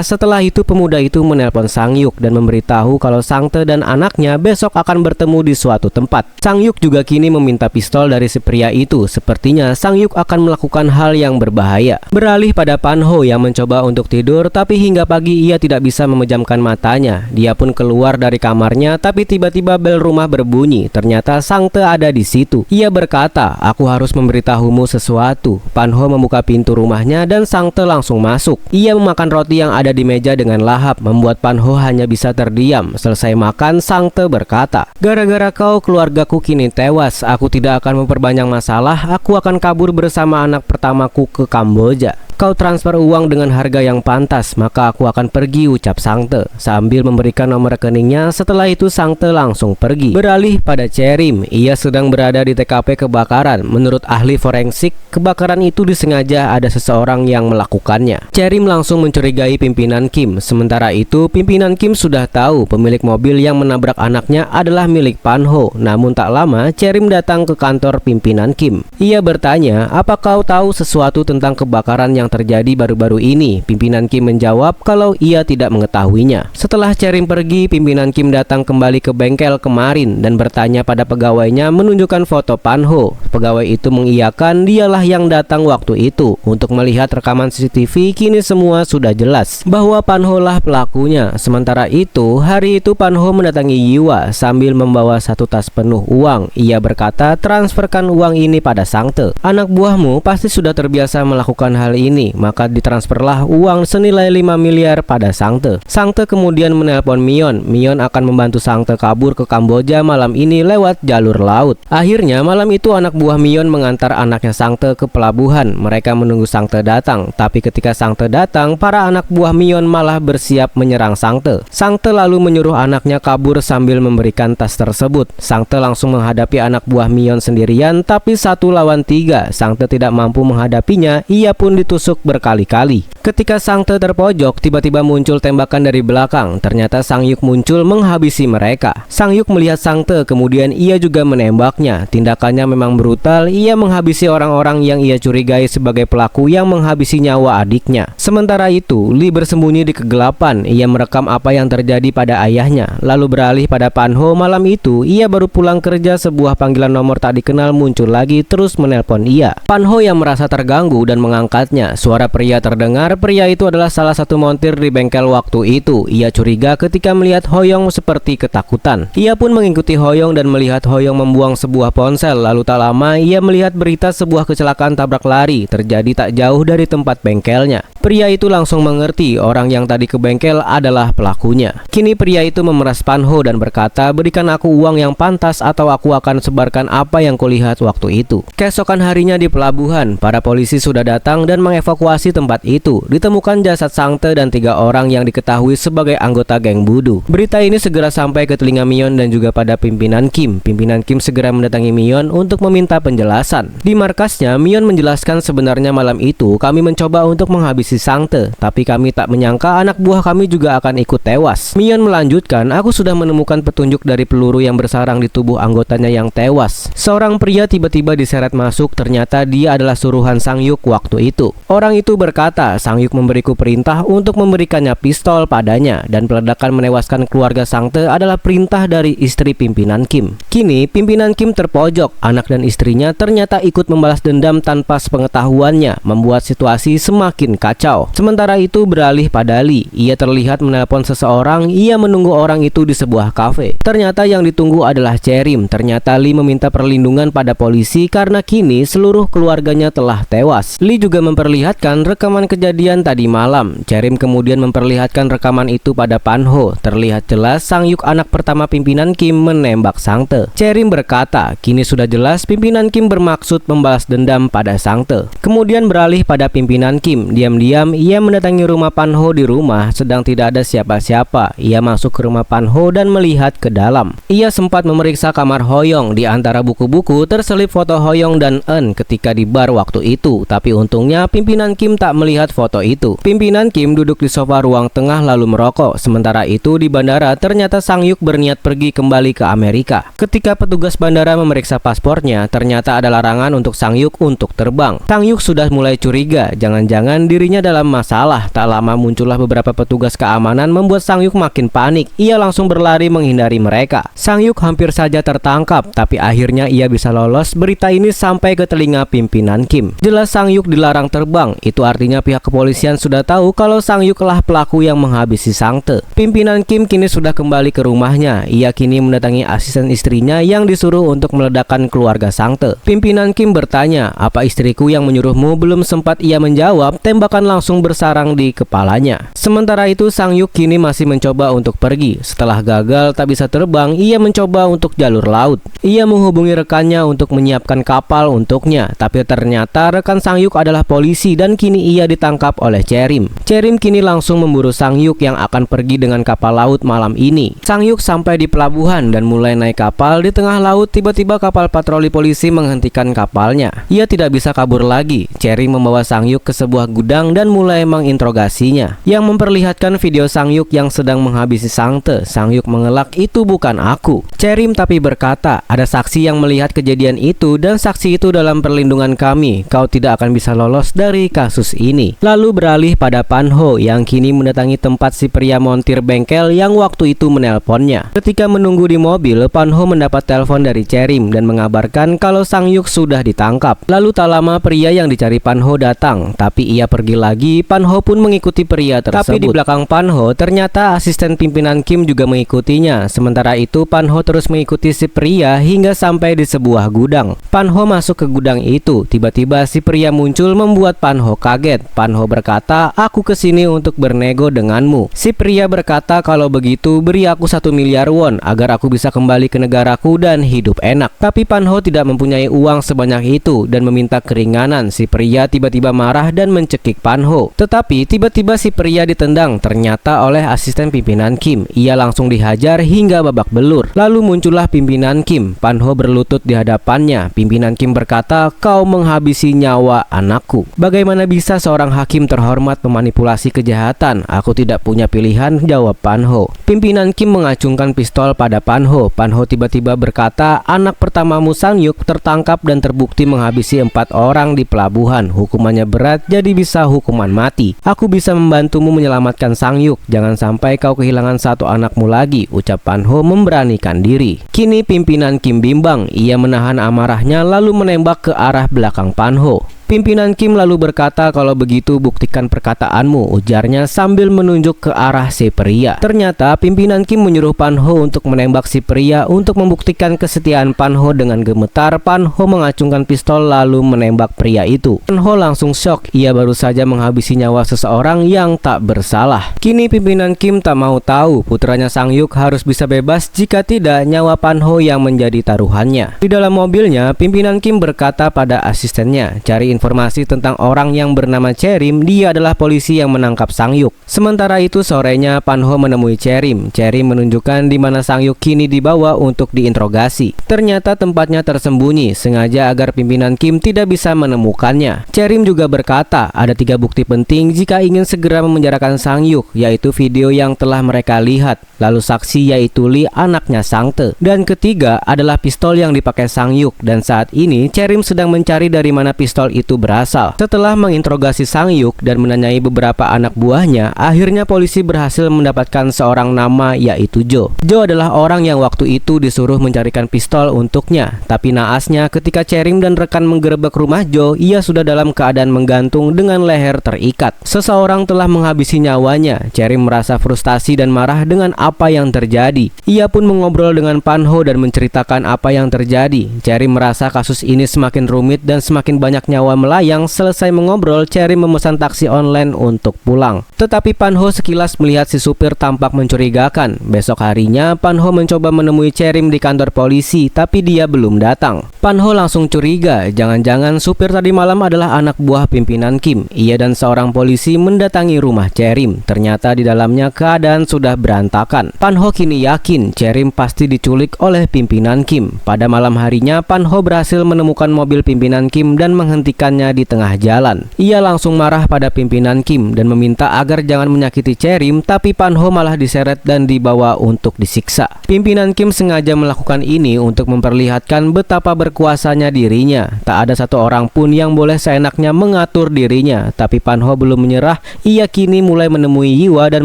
setelah itu pemuda itu menelpon Sang Yuk dan memberitahu kalau Sangte dan anaknya besok akan bertemu di suatu tempat. Sang Yuk juga kini meminta pistol dari si pria itu. Sepertinya Sang Yuk akan melakukan hal yang berbahaya. Beralih pada Pan Ho yang mencoba untuk tidur, tapi hingga pagi ia tidak bisa memejamkan matanya. Dia pun keluar dari kamarnya, tapi tiba-tiba bel rumah berbunyi. Ternyata Sangte ada di situ. Ia berkata, aku harus memberitahumu sesuatu. Pan Ho membuka pintu rumahnya dan Sangte langsung masuk. Ia memakan roti yang ada di meja dengan lahap, membuat Pan Ho hanya bisa terdiam. Selesai makan, Sangte berkata, gara-gara kau keluargaku kini tewas. Aku tidak akan memperbanyak masalah. Aku akan kabur bersama anak pertamaku ke Kamboja. Kau transfer uang dengan harga yang pantas, maka aku akan pergi, ucap Sangte sambil memberikan nomor rekeningnya. Setelah itu Sangte langsung pergi. Beralih pada Cherim, ia sedang berada di TKP kebakaran. Menurut ahli forensik, kebakaran itu disengaja ada seseorang yang melakukannya. Cherim langsung mencurigai pimpinan Kim. Sementara itu pimpinan Kim sudah tahu pemilik mobil yang menabrak anaknya adalah milik Pan Ho. Namun tak lama Cherim datang ke ke kantor pimpinan Kim. Ia bertanya, "Apa kau tahu sesuatu tentang kebakaran yang terjadi baru-baru ini?" Pimpinan Kim menjawab kalau ia tidak mengetahuinya. Setelah Cherim pergi, pimpinan Kim datang kembali ke bengkel kemarin dan bertanya pada pegawainya menunjukkan foto Pan-ho. Pegawai itu mengiyakan dialah yang datang waktu itu. Untuk melihat rekaman CCTV, kini semua sudah jelas bahwa Pan-ho lah pelakunya. Sementara itu, hari itu Pan-ho mendatangi Yiwa sambil membawa satu tas penuh uang. Ia berkata, "Transferkan uang ini pada Sang-te. Anak buahmu pasti sudah terbiasa melakukan hal ini, maka ditransferlah uang senilai 5 miliar pada Sang-te." Sang-te kemudian menelpon Myon. Myon akan membantu Sang-te kabur ke Kamboja malam ini lewat jalur laut. Akhirnya malam itu anak buah Myon mengantar anaknya Sang-te ke pelabuhan. Mereka menunggu Sang-te datang, tapi ketika Sang-te datang, para anak buah Myon malah bersiap menyerang Sang-te. Sang-te lalu menyuruh anaknya kabur sambil memberikan tas tersebut. Sang-te langsung menghadapi anak buah Myon sendirian, tapi 1 lawan 3. Sang-te tidak mampu menghadapinya, ia pun ditusuk berkali-kali. Ketika Sang-te terpojok, tiba-tiba muncul tembakan dari belakang. Ternyata Sang-yuk muncul menghabisi mereka. Sang-yuk melihat Sang-te, kemudian ia juga menembaknya. Tindakannya memang brutal, ia menghabisi orang-orang yang ia curigai sebagai pelaku yang menghabisi nyawa adiknya. Sementara itu, Lee bersembunyi di kegelapan. Ia merekam apa yang terjadi pada ayahnya, lalu beralih pada Pan-ho. Malam itu, ia baru pulang kerja, sebuah panggilan nomor tak dikenal muncul lagi terus menelpon ia. Pan-ho yang merasa terganggu dan mengangkatnya. Suara pria terdengar. Pria itu adalah salah satu montir di bengkel waktu itu. Ia curiga ketika melihat Hoyong seperti ketakutan. Ia pun mengikuti Hoyong dan melihat Hoyong membuang sebuah ponsel. Lalu tak lama ia melihat berita sebuah kecelakaan tabrak lari terjadi tak jauh dari tempat bengkelnya. Pria itu langsung mengerti orang yang tadi ke bengkel adalah pelakunya. Kini pria itu memeras Pan-ho dan berkata, "Berikan aku uang yang pantas atau aku akan sebarkan apa yang kulihat waktu itu." Keesokan harinya di pelabuhan, para polisi sudah datang dan mengevakuasi tempat itu. Ditemukan jasad Sang-te dan 3 orang yang diketahui sebagai anggota geng Budu. Berita ini segera sampai ke telinga Myon dan juga pada pimpinan Kim. Pimpinan Kim segera mendatangi Myon untuk meminta penjelasan. Di markasnya, Myon menjelaskan, "Sebenarnya malam itu kami mencoba untuk menghabisi Sang-te, tapi kami tak menyangka anak buah kami juga akan ikut tewas." Myon melanjutkan, "Aku sudah menemukan petunjuk dari peluru yang bersarang di tubuh anggotanya yang tewas." Seorang pria tiba-tiba diseret masuk, ternyata dia adalah suruhan Sang-yuk waktu itu. Orang itu berkata, "Sang-yuk memberiku perintah untuk memberikannya pistol padanya, dan peledakan menewaskan keluarga Sang-te adalah perintah dari istri pimpinan Kim." Kini pimpinan Kim terpojok. Anak dan istrinya ternyata ikut membalas dendam tanpa sepengetahuannya, membuat situasi semakin kacau. Sementara itu beralih pada Lee. Ia terlihat menelpon seseorang. Ia menunggu orang itu di sebuah kafe. Ternyata yang ditunggu adalah Cherim. Ternyata Lee meminta perlindungan pada polisi karena kini seluruh keluarganya telah tewas. Lee juga memperlihatkan rekaman kejadian tadi malam. Cherim kemudian memperlihatkan rekaman itu pada Pan-ho. Terlihat jelas Sang-yuk anak pertama pimpinan Kim menembak Sang-te. Cherim berkata, "Kini sudah jelas pimpinan Kim bermaksud membalas dendam pada Sang-te." Kemudian beralih pada pimpinan Kim. Diam-diam ia mendatangi rumah Pan-ho. Di rumah sedang tidak ada siapa-siapa. Ia masuk ke rumah Pan-ho dan melihat ke dalam. Ia sempat memeriksa kamar Hoyong. Di antara buku-buku terselip foto Hoyong dan Eun ketika di bar waktu itu. Tapi untungnya pimpinan Kim tak melihat foto itu. Pimpinan Kim duduk di sofa ruang tengah lalu merokok. Sementara itu di bandara ternyata Sang-yuk berniat pergi kembali ke Amerika. Ketika petugas bandara memeriksa paspornya, ternyata ada larangan untuk Sang-yuk untuk terbang. Sang-yuk sudah mulai curiga, jangan-jangan dirinya dalam masalah. Tak lama muncullah beberapa petugas keamanan membuat Sang-yuk makin panik. Ia langsung berlari menghindari mereka. Sang-yuk hampir saja tertangkap, tapi akhirnya ia bisa lolos. Berita ini sampai ke telinga pimpinan Kim. Jelas Sang-yuk dilarang terbang. Itu artinya pihak kepolisian sudah tahu kalau Sang-yuk lah pelaku yang menghabisi Sang-te. Pimpinan Kim kini sudah kembali ke rumahnya. Ia kini mendatangi asisten istrinya yang disuruh untuk meledakkan keluarga Sang-te. Pimpinan Kim bertanya, "Apa istriku yang menyuruhmu?" Belum sempat ia menjawab, tembakan langsung bersarang di kepalanya. Sementara itu Sang-yuk kini masih mencoba untuk pergi. Setelah gagal tak bisa terbang, ia mencoba untuk jalur laut. Ia menghubungi rekannya untuk menyiapkan kapal untuknya, tapi ternyata rekan Sang-yuk adalah polisi dan kini ia ditangkap oleh Cherim. Cherim kini langsung memburu Sang-yuk yang akan pergi dengan kapal laut malam ini. Sang-yuk sampai di pelabuhan dan mulai naik kapal. Di tengah laut tiba-tiba kapal patroli polisi menghentikan kapalnya. Ia tidak bisa kabur lagi. Cherim membawa Sang-yuk ke sebuah gudang dan mulai menginterogasinya, yang memperlihatkan video Sang-yuk yang sedang menghabisi Sang-te. Sang-yuk mengelak, "Itu bukan aku." Cherim tapi berkata, "Ada saksi yang melihat kejadian itu dan saksi itu dalam perlindungan kami. Kau tidak akan bisa lolos dari kasus ini. Lalu beralih pada Panho yang kini mendatangi tempat si pria montir bengkel yang waktu itu menelponnya. Ketika menunggu di mobil, Panho mendapat telepon dari Cherim dan mengabarkan kalau Sang-yuk sudah ditangkap. Lalu tak lama pria yang dicari Panho datang, tapi ia pergi lagi. Panho pun mengikuti pria tersebut. Tapi di belakang Panho ternyata asisten pimpinan Kim juga mengikutinya. Sementara itu Panho terus mengikuti si pria hingga sampai di sebuah gudang. Panho masuk ke gudang itu. Tiba-tiba si pria muncul membuat Panho kaget. Panho berkata, "Aku kesini untuk bernego denganmu." Si pria berkata, "Kalau begitu beri aku 1 miliar won agar aku bisa kembali ke negaraku dan hidup enak." Tapi Panho tidak mempunyai uang sebanyak itu dan meminta keringanan. Si pria tiba-tiba marah dan mencekik Panho. Tetapi tiba-tiba si pria ditendang ternyata oleh asisten pimpinan Kim. Ia langsung dihajar hingga babak belur. Lalu muncullah pimpinan Kim. Panho berlutut di hadapannya. Pimpinan Kim berkata, "Kau menghabisi nyawa anakku." "Bagaimana bisa seorang hakim terhormat memanipulasi kejahatan? Aku tidak punya pilihan," jawab Panho. Pimpinan Kim mengacungkan pistol pada Panho. Panho tiba-tiba berkata, "Anak pertamamu Sang-yuk tertangkap dan terbukti menghabisi 4 orang di pelabuhan. Hukumannya berat, jadi bisa hukuman mati. Aku bisa membantumu menyelamatkan Sang-yuk. Jangan sampai kau kehilangan 1 anakmu lagi," ucap Panho memberanikan diri. Kini pimpinan Kim bimbang. Ia menahan amarahnya lalu menembak ke arah belakang Panho. Pimpinan Kim lalu berkata, "Kalau begitu buktikan perkataanmu," ujarnya sambil menunjuk ke arah si pria. Ternyata pimpinan Kim menyuruh Panho untuk menembak si pria. Untuk membuktikan kesetiaan Panho, dengan gemetar Panho mengacungkan pistol lalu menembak pria itu. Panho langsung shock. Ia baru saja menghabisi nyawa seseorang yang tak bersalah. Kini pimpinan Kim tak mau tahu. Putranya Sang-yuk harus bisa bebas, jika tidak nyawa Panho yang menjadi taruhannya. Di dalam mobilnya, pimpinan Kim berkata pada asistennya, "Cari informasi tentang orang yang bernama Cherim. Dia adalah polisi yang menangkap Sang-yuk." Sementara itu sorenya Panho menemui Cherim. Cherim menunjukkan di mana Sang-yuk kini dibawa untuk diinterogasi. Ternyata tempatnya tersembunyi, sengaja agar pimpinan Kim tidak bisa menemukannya. Cherim juga berkata, ada 3 bukti penting jika ingin segera memenjarakan Sang-yuk, yaitu video yang telah mereka lihat, lalu saksi yaitu Lee, anaknya Sang-te, dan ketiga adalah pistol yang dipakai Sang-yuk. Dan saat ini Cherim sedang mencari dari mana pistol itu berasal. Setelah menginterogasi Sang-yuk dan menanyai beberapa anak buahnya, akhirnya polisi berhasil mendapatkan seorang nama yaitu Jo. Jo adalah orang yang waktu itu disuruh mencarikan pistol untuknya. Tapi naasnya ketika Cherim dan rekan menggerebek rumah Jo, ia sudah dalam keadaan menggantung dengan leher terikat. Seseorang telah menghabisi nyawanya. Cherim merasa frustasi dan marah dengan apa yang terjadi. Ia pun mengobrol dengan Panho dan menceritakan apa yang terjadi. Cherim merasa kasus ini semakin rumit dan semakin banyak nyawa melayang. Selesai mengobrol, Cherim memesan taksi online untuk pulang. Tetapi Panho sekilas melihat si supir tampak mencurigakan. Besok harinya Panho mencoba menemui Cherim di kantor polisi, tapi dia belum datang. Panho langsung curiga, jangan-jangan supir tadi malam adalah anak buah pimpinan Kim. Ia dan seorang polisi mendatangi rumah Cherim. Ternyata di dalamnya keadaan sudah berantakan. Panho kini yakin Cherim pasti diculik oleh pimpinan Kim. Pada malam harinya Panho berhasil menemukan mobil pimpinan Kim dan menghentikannya di tengah jalan. Ia langsung marah pada pimpinan Kim dan meminta agar jangan menyakiti Cherim, tapi Panho malah diseret dan dibawa untuk disiksa. Pimpinan Kim sengaja melakukan ini untuk memperlihatkan betapa berkuasanya dirinya. Tak ada satu orang pun yang boleh seenaknya mengatur dirinya. Tapi Panho belum menyerah. Ia kini mulai menemui Yiwa dan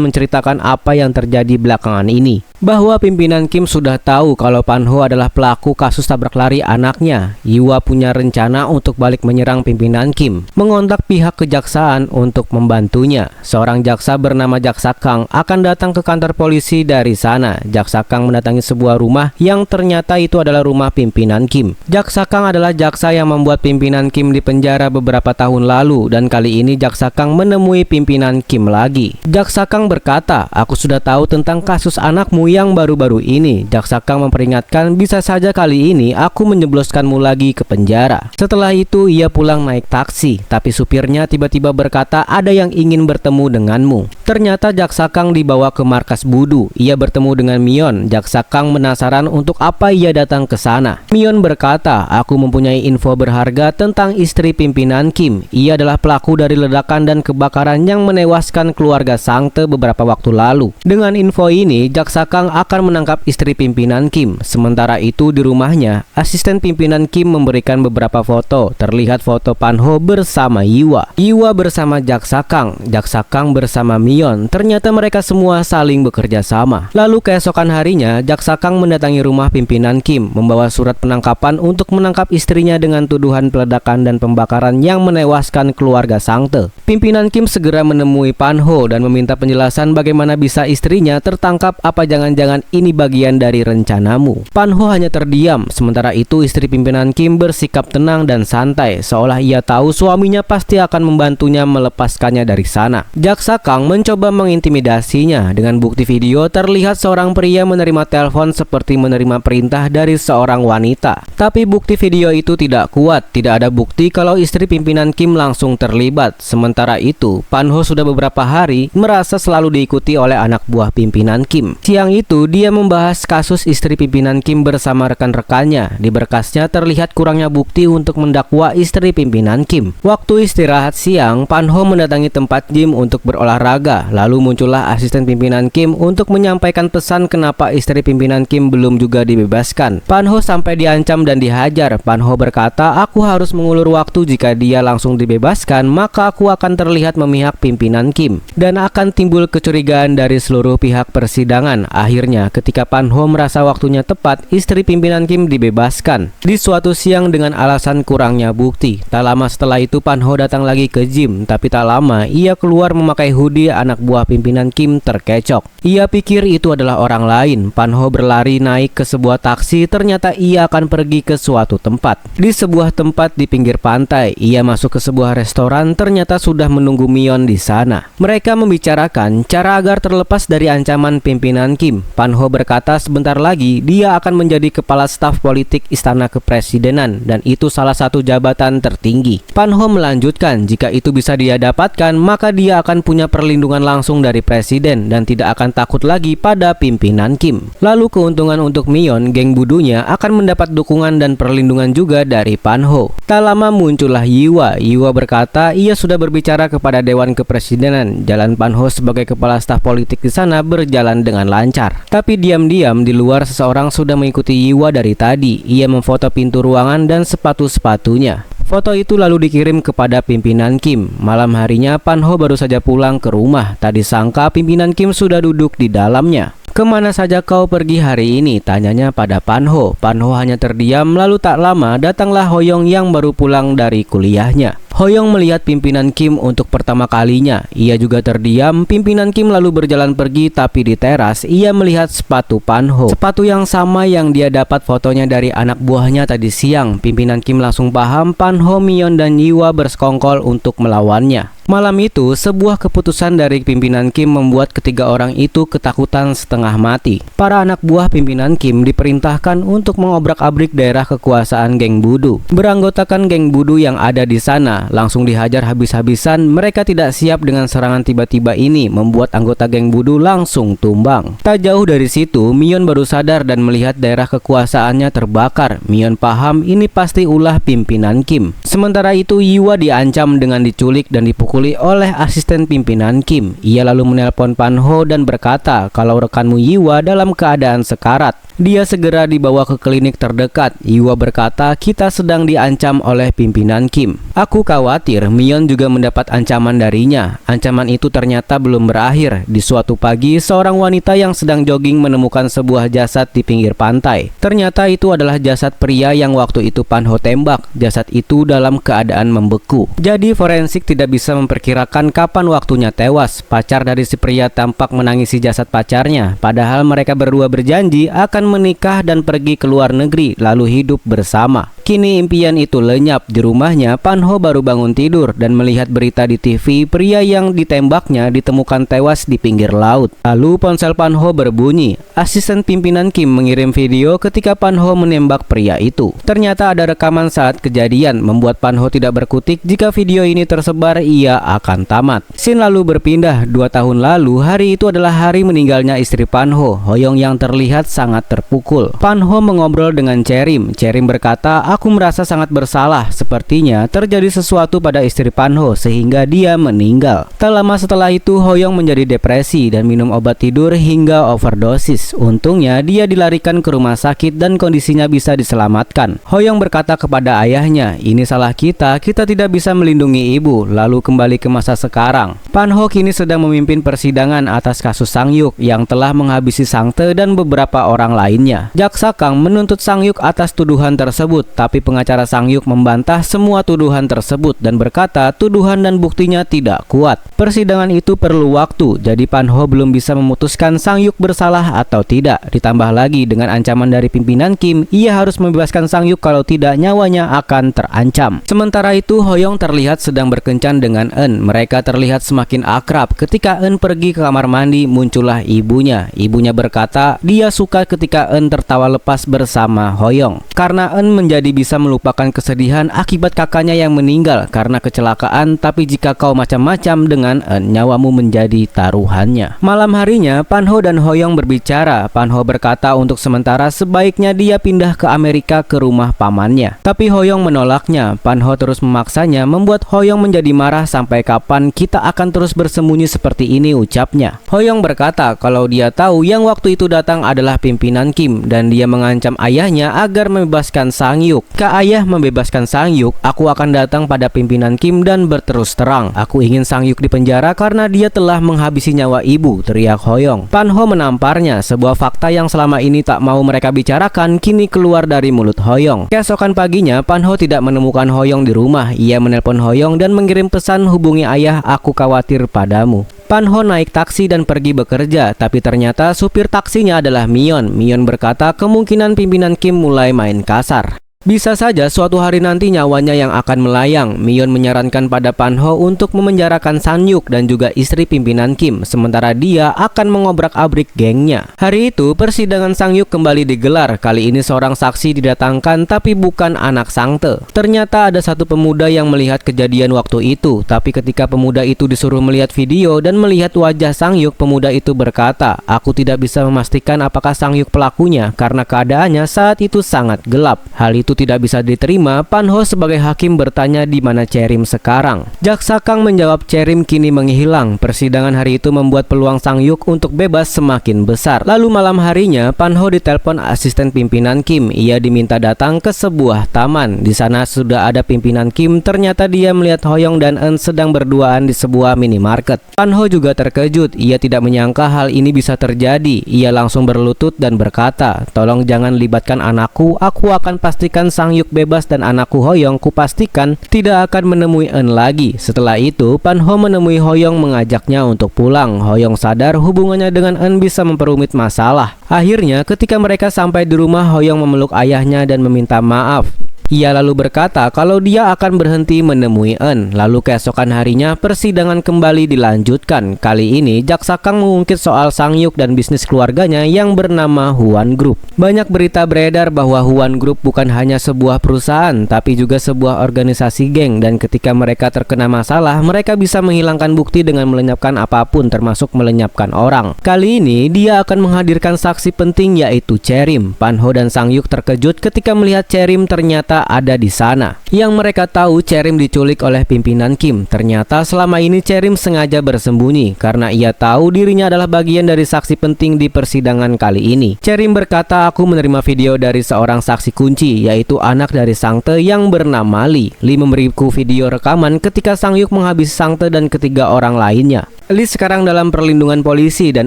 menceritakan apa yang terjadi belakangan ini. Bahwa pimpinan Kim sudah tahu kalau Panho adalah pelaku kasus tabrak lari anaknya. Yiwa punya rencana untuk balik menyerang pimpinan Kim, mengontak pihak kejaksaan untuk membantunya. Seorang jaksa bernama Jaksa Kang akan datang ke kantor polisi dari sana. Jaksa Kang mendatangi sebuah rumah yang ternyata itu adalah rumah pimpinan Kim. Jaksa Kang adalah jaksa yang membuat pimpinan Kim dipenjara beberapa tahun lalu, dan kali ini Jaksa Kang menemui pimpinan Kim lagi. Jaksa Kang berkata, "Aku sudah tahu tentang kasus anakmu yang baru-baru ini." Jaksa Kang memperingatkan, "Bisa saja kali ini aku menjebloskanmu lagi ke penjara." Setelah itu ia pulang sedang naik taksi, tapi supirnya tiba-tiba berkata ada yang ingin bertemu denganmu. Ternyata Jaksa Kang dibawa ke markas Budu. Ia bertemu dengan Mion. Jaksa Kang penasaran untuk apa ia datang ke sana. Mion berkata, aku mempunyai info berharga tentang istri pimpinan Kim. Ia adalah pelaku dari ledakan dan kebakaran yang menewaskan keluarga Sangte beberapa waktu lalu. Dengan info ini, Jaksa Kang akan menangkap istri pimpinan Kim. Sementara itu di rumahnya, asisten pimpinan Kim memberikan beberapa foto. Terlihat foto Pan-ho bersama Yiwa. Yiwa bersama Jaksa Kang bersama Mion. Ternyata mereka semua saling bekerja sama. Lalu keesokan harinya, Jaksa Kang mendatangi rumah pimpinan Kim, membawa surat penangkapan untuk menangkap istrinya dengan tuduhan peledakan dan pembakaran yang menewaskan keluarga Sangte. Pimpinan Kim segera menemui Pan-ho dan meminta penjelasan bagaimana bisa istrinya tertangkap, apa jangan-jangan ini bagian dari rencanamu. Pan-ho hanya terdiam. Sementara itu istri pimpinan Kim bersikap tenang dan santai, seolah ia tahu suaminya pasti akan membantunya melepaskannya dari sana. Jaksa Kang mencoba mengintimidasinya. Dengan bukti video terlihat seorang pria menerima telepon seperti menerima perintah dari seorang wanita. Tapi bukti video itu tidak kuat. Tidak ada bukti kalau istri pimpinan Kim langsung terlibat. Sementara itu, Pan-ho sudah beberapa hari merasa selalu diikuti oleh anak buah pimpinan Kim. Siang itu, dia membahas kasus istri pimpinan Kim bersama rekan-rekannya. Di berkasnya terlihat kurangnya bukti untuk mendakwa istri pimpinan Kim. Waktu istirahat siang, Pan-ho mendatangi tempat gym untuk berolahraga. Lalu muncullah asisten pimpinan Kim untuk menyampaikan pesan kenapa istri pimpinan Kim belum juga dibebaskan. Pan-ho sampai diancam dan dihajar. Pan-ho berkata, aku harus mengulur waktu, jika dia langsung dibebaskan, maka aku akan terlihat memihak pimpinan Kim. Dan akan timbul kecurigaan dari seluruh pihak persidangan. Akhirnya, ketika Pan-ho merasa waktunya tepat, istri pimpinan Kim dibebaskan. Di suatu siang dengan alasan kurangnya bukti. Tak lama setelah itu Pan-ho datang lagi ke gym, tapi tak lama ia keluar memakai hoodie. Anak buah pimpinan Kim terkecok. Ia pikir itu adalah orang lain. Pan-ho berlari naik ke sebuah taksi. Ternyata ia akan pergi ke suatu tempat. Di sebuah tempat di pinggir pantai, ia masuk ke sebuah restoran. Ternyata sudah menunggu Mion di sana. Mereka membicarakan cara agar terlepas dari ancaman pimpinan Kim. Pan-ho berkata sebentar lagi dia akan menjadi kepala staf politik Istana Kepresidenan, dan itu salah satu jabatan tertinggi. Pan-ho melanjutkan, jika itu bisa dia dapatkan, maka dia akan punya perlindungan langsung dari presiden dan tidak akan takut lagi pada pimpinan Kim. Lalu keuntungan untuk Mion, geng budunya akan mendapat dukungan dan perlindungan juga dari Pan-ho. Tak lama muncullah Yiwa. Yiwa berkata ia sudah berbicara kepada Dewan Kepresidenan. Jalan Pan-ho sebagai kepala staf politik di sana berjalan dengan lancar. Tapi diam-diam di luar seseorang sudah mengikuti Yiwa dari tadi. Ia memfoto pintu ruangan dan sepatu-sepatunya. Foto itu lalu dikirim kepada pimpinan Kim. Malam harinya Pan-ho baru saja pulang ke rumah. Tak disangka pimpinan Kim sudah duduk di dalamnya. Kemana saja kau pergi hari ini? Tanyanya pada Pan-ho. Pan-ho hanya terdiam. Lalu tak lama datanglah Hoyong yang baru pulang dari kuliahnya. Hoyong melihat pimpinan Kim untuk pertama kalinya. Ia juga terdiam. Pimpinan Kim lalu berjalan pergi, tapi di teras ia melihat sepatu Pan-ho. Sepatu yang sama yang dia dapat fotonya dari anak buahnya tadi siang. Pimpinan Kim langsung paham Pan-ho, Mion, dan Yiwa bersekongkol untuk melawannya. Malam itu, sebuah keputusan dari pimpinan Kim membuat ketiga orang itu ketakutan setengah mati. Para anak buah pimpinan Kim diperintahkan untuk mengobrak-abrik daerah kekuasaan geng Budu. Beranggotakan geng Budu yang ada di sana langsung dihajar habis-habisan. Mereka tidak siap dengan serangan tiba-tiba ini, membuat anggota geng Budu langsung tumbang. Tak jauh dari situ, Mion baru sadar dan melihat daerah kekuasaannya terbakar. Mion paham ini pasti ulah pimpinan Kim. Sementara itu, Yiwa diancam dengan diculik dan dipukuli oleh asisten pimpinan Kim. Ia lalu menelpon Pan-ho dan berkata kalau rekanmu Yiwa dalam keadaan sekarat. Dia segera dibawa ke klinik terdekat. Yiwa berkata kita sedang diancam oleh pimpinan Kim. Aku khawatir. Mion juga mendapat ancaman darinya. Ancaman itu ternyata belum berakhir. Di suatu pagi, seorang wanita yang sedang jogging menemukan sebuah jasad di pinggir pantai. Ternyata itu adalah jasad pria yang waktu itu Pan-ho tembak. Jasad itu dalam keadaan membeku. Jadi forensik tidak bisa memperkirakan kapan waktunya tewas. Pacar dari si pria tampak menangisi jasad pacarnya, padahal mereka berdua berjanji akan menikah dan pergi ke luar negeri lalu hidup bersama. Kini impian itu lenyap. Di rumahnya, Pan-ho baru bangun tidur dan melihat berita di TV pria yang ditembaknya ditemukan tewas di pinggir laut. Lalu ponsel Pan-ho berbunyi. Asisten pimpinan Kim mengirim video ketika Pan-ho menembak pria itu. Ternyata ada rekaman saat kejadian, membuat Pan-ho tidak berkutik jika video ini tersebar ia akan tamat. Scene lalu berpindah. 2 tahun lalu, hari itu adalah hari meninggalnya istri Pan-ho, Hoyong, yang terlihat sangat terpukul. Pan-ho mengobrol dengan Cherim. Cherim berkata, "Aku merasa sangat bersalah. Sepertinya terjadi sesuatu pada istri Pan-ho sehingga dia meninggal." Tak lama setelah itu, Hoyong menjadi depresi dan minum obat tidur hingga overdosis. Untungnya dia dilarikan ke rumah sakit dan kondisinya bisa diselamatkan. Hoyong berkata kepada ayahnya, "Ini salah kita tidak bisa melindungi ibu." Lalu kembali ke masa sekarang. Pan-ho kini sedang memimpin persidangan atas kasus Sang-yuk yang telah menghabisi Sang-tae dan beberapa orang lainnya. Jaksa Kang menuntut Sang-yuk atas tuduhan tersebut, tapi pengacara Sang-yuk membantah semua tuduhan tersebut dan berkata tuduhan dan buktinya tidak kuat. Persidangan itu perlu waktu, jadi Pan-ho belum bisa memutuskan Sang-yuk bersalah atau tidak. Ditambah lagi dengan ancaman dari pimpinan Kim, ia harus membebaskan Sang-yuk, kalau tidak nyawanya akan terancam. Sementara itu, Hoyong terlihat sedang berkencan dengan Eun. Mereka terlihat semakin akrab. Ketika Eun pergi ke kamar mandi, muncullah ibunya. Ibunya berkata dia suka ketika Eun tertawa lepas bersama Hoyong, karena Eun menjadi bisa melupakan kesedihan akibat kakaknya yang meninggal karena kecelakaan. Tapi jika kau macam-macam dengan Eun, nyawamu menjadi taruhannya. Malam harinya, Pan-ho dan Hoyong berbicara. Pan-ho berkata untuk sementara sebaiknya dia pindah ke Amerika ke rumah pamannya. Tapi Hoyong menolaknya. Pan-ho terus memaksanya, membuat Hoyong menjadi marah. "Sampai kapan kita akan terus bersembunyi seperti ini?" ucapnya. Hoyong berkata kalau dia tahu yang waktu itu datang adalah pimpinan Kim dan dia mengancam ayahnya agar membebaskan Sang-yuk. "Jika ayah membebaskan Sang-yuk, aku akan datang pada pimpinan Kim dan berterus terang. Aku ingin Sang-yuk dipenjara karena dia telah menghabisi nyawa ibu," teriak Hoyong. Pan-ho menamparnya. Sebuah fakta yang selama ini tak mau mereka bicarakan kini keluar dari mulut Hoyong. Keesokan paginya, Pan-ho tidak menemukan Hoyong di rumah. Ia menelpon Hoyong dan mengirim pesan, "Hubungi ayah, aku khawatir padamu." Pan-ho naik taksi dan pergi bekerja, tapi ternyata supir taksinya adalah Mion. Mion berkata kemungkinan pimpinan Kim mulai main kasar. Bisa saja suatu hari nanti nyawanya yang akan melayang. Mion menyarankan pada Pan-ho untuk memenjarakan Sang-yuk dan juga istri pimpinan Kim, sementara dia akan mengobrak-abrik gengnya. Hari itu persidangan Sang-yuk kembali digelar. Kali ini seorang saksi didatangkan, tapi bukan anak Sang-tae. Ternyata ada satu pemuda yang melihat kejadian waktu itu, tapi ketika pemuda itu disuruh melihat video dan melihat wajah Sang-yuk, pemuda itu berkata, "Aku tidak bisa memastikan apakah Sang-yuk pelakunya karena keadaannya saat itu sangat gelap." Hal itu tidak bisa diterima. Pan-ho sebagai hakim bertanya di mana Cherim sekarang. Jaksa Kang menjawab Cherim kini menghilang. Persidangan hari itu membuat peluang Sang-yuk untuk bebas semakin besar. Lalu malam harinya, Pan-ho ditelepon asisten pimpinan Kim. Ia diminta datang ke sebuah taman. Di sana sudah ada pimpinan Kim. Ternyata dia melihat Hoyong dan Eun sedang berduaan di sebuah minimarket. Pan-ho juga terkejut. Ia tidak menyangka hal ini bisa terjadi. Ia langsung berlutut dan berkata, "Tolong jangan libatkan anakku. Aku akan pastikan Sang-yuk bebas dan anakku Hoyong kupastikan tidak akan menemui Eun lagi." Setelah itu, Pan-ho menemui Hoyong mengajaknya untuk pulang. Hoyong sadar hubungannya dengan Eun bisa memperumit masalah. Akhirnya, ketika mereka sampai di rumah, Hoyong memeluk ayahnya dan meminta maaf. Ia lalu berkata kalau dia akan berhenti menemui Eun. Lalu keesokan harinya persidangan kembali dilanjutkan. Kali ini Jaksa Kang mengungkit soal Sang-yuk dan bisnis keluarganya yang bernama Hwan Group. Banyak berita beredar bahwa Hwan Group bukan hanya sebuah perusahaan, tapi juga sebuah organisasi geng, dan ketika mereka terkena masalah, mereka bisa menghilangkan bukti dengan melenyapkan apapun, termasuk melenyapkan orang. Kali ini dia akan menghadirkan saksi penting, yaitu Cherim. Pan-ho dan Sang-yuk terkejut ketika melihat Cherim ternyata ada di sana. Yang mereka tahu Cherim diculik oleh pimpinan Kim. Ternyata selama ini Cherim sengaja bersembunyi karena ia tahu dirinya adalah bagian dari saksi penting di persidangan kali ini. Cherim berkata, "Aku menerima video dari seorang saksi kunci, yaitu anak dari Sang-tae yang bernama Lee. Lee memberiku video rekaman ketika Sang-yuk menghabisi Sang-tae dan ketiga orang lainnya." Lee sekarang dalam perlindungan polisi dan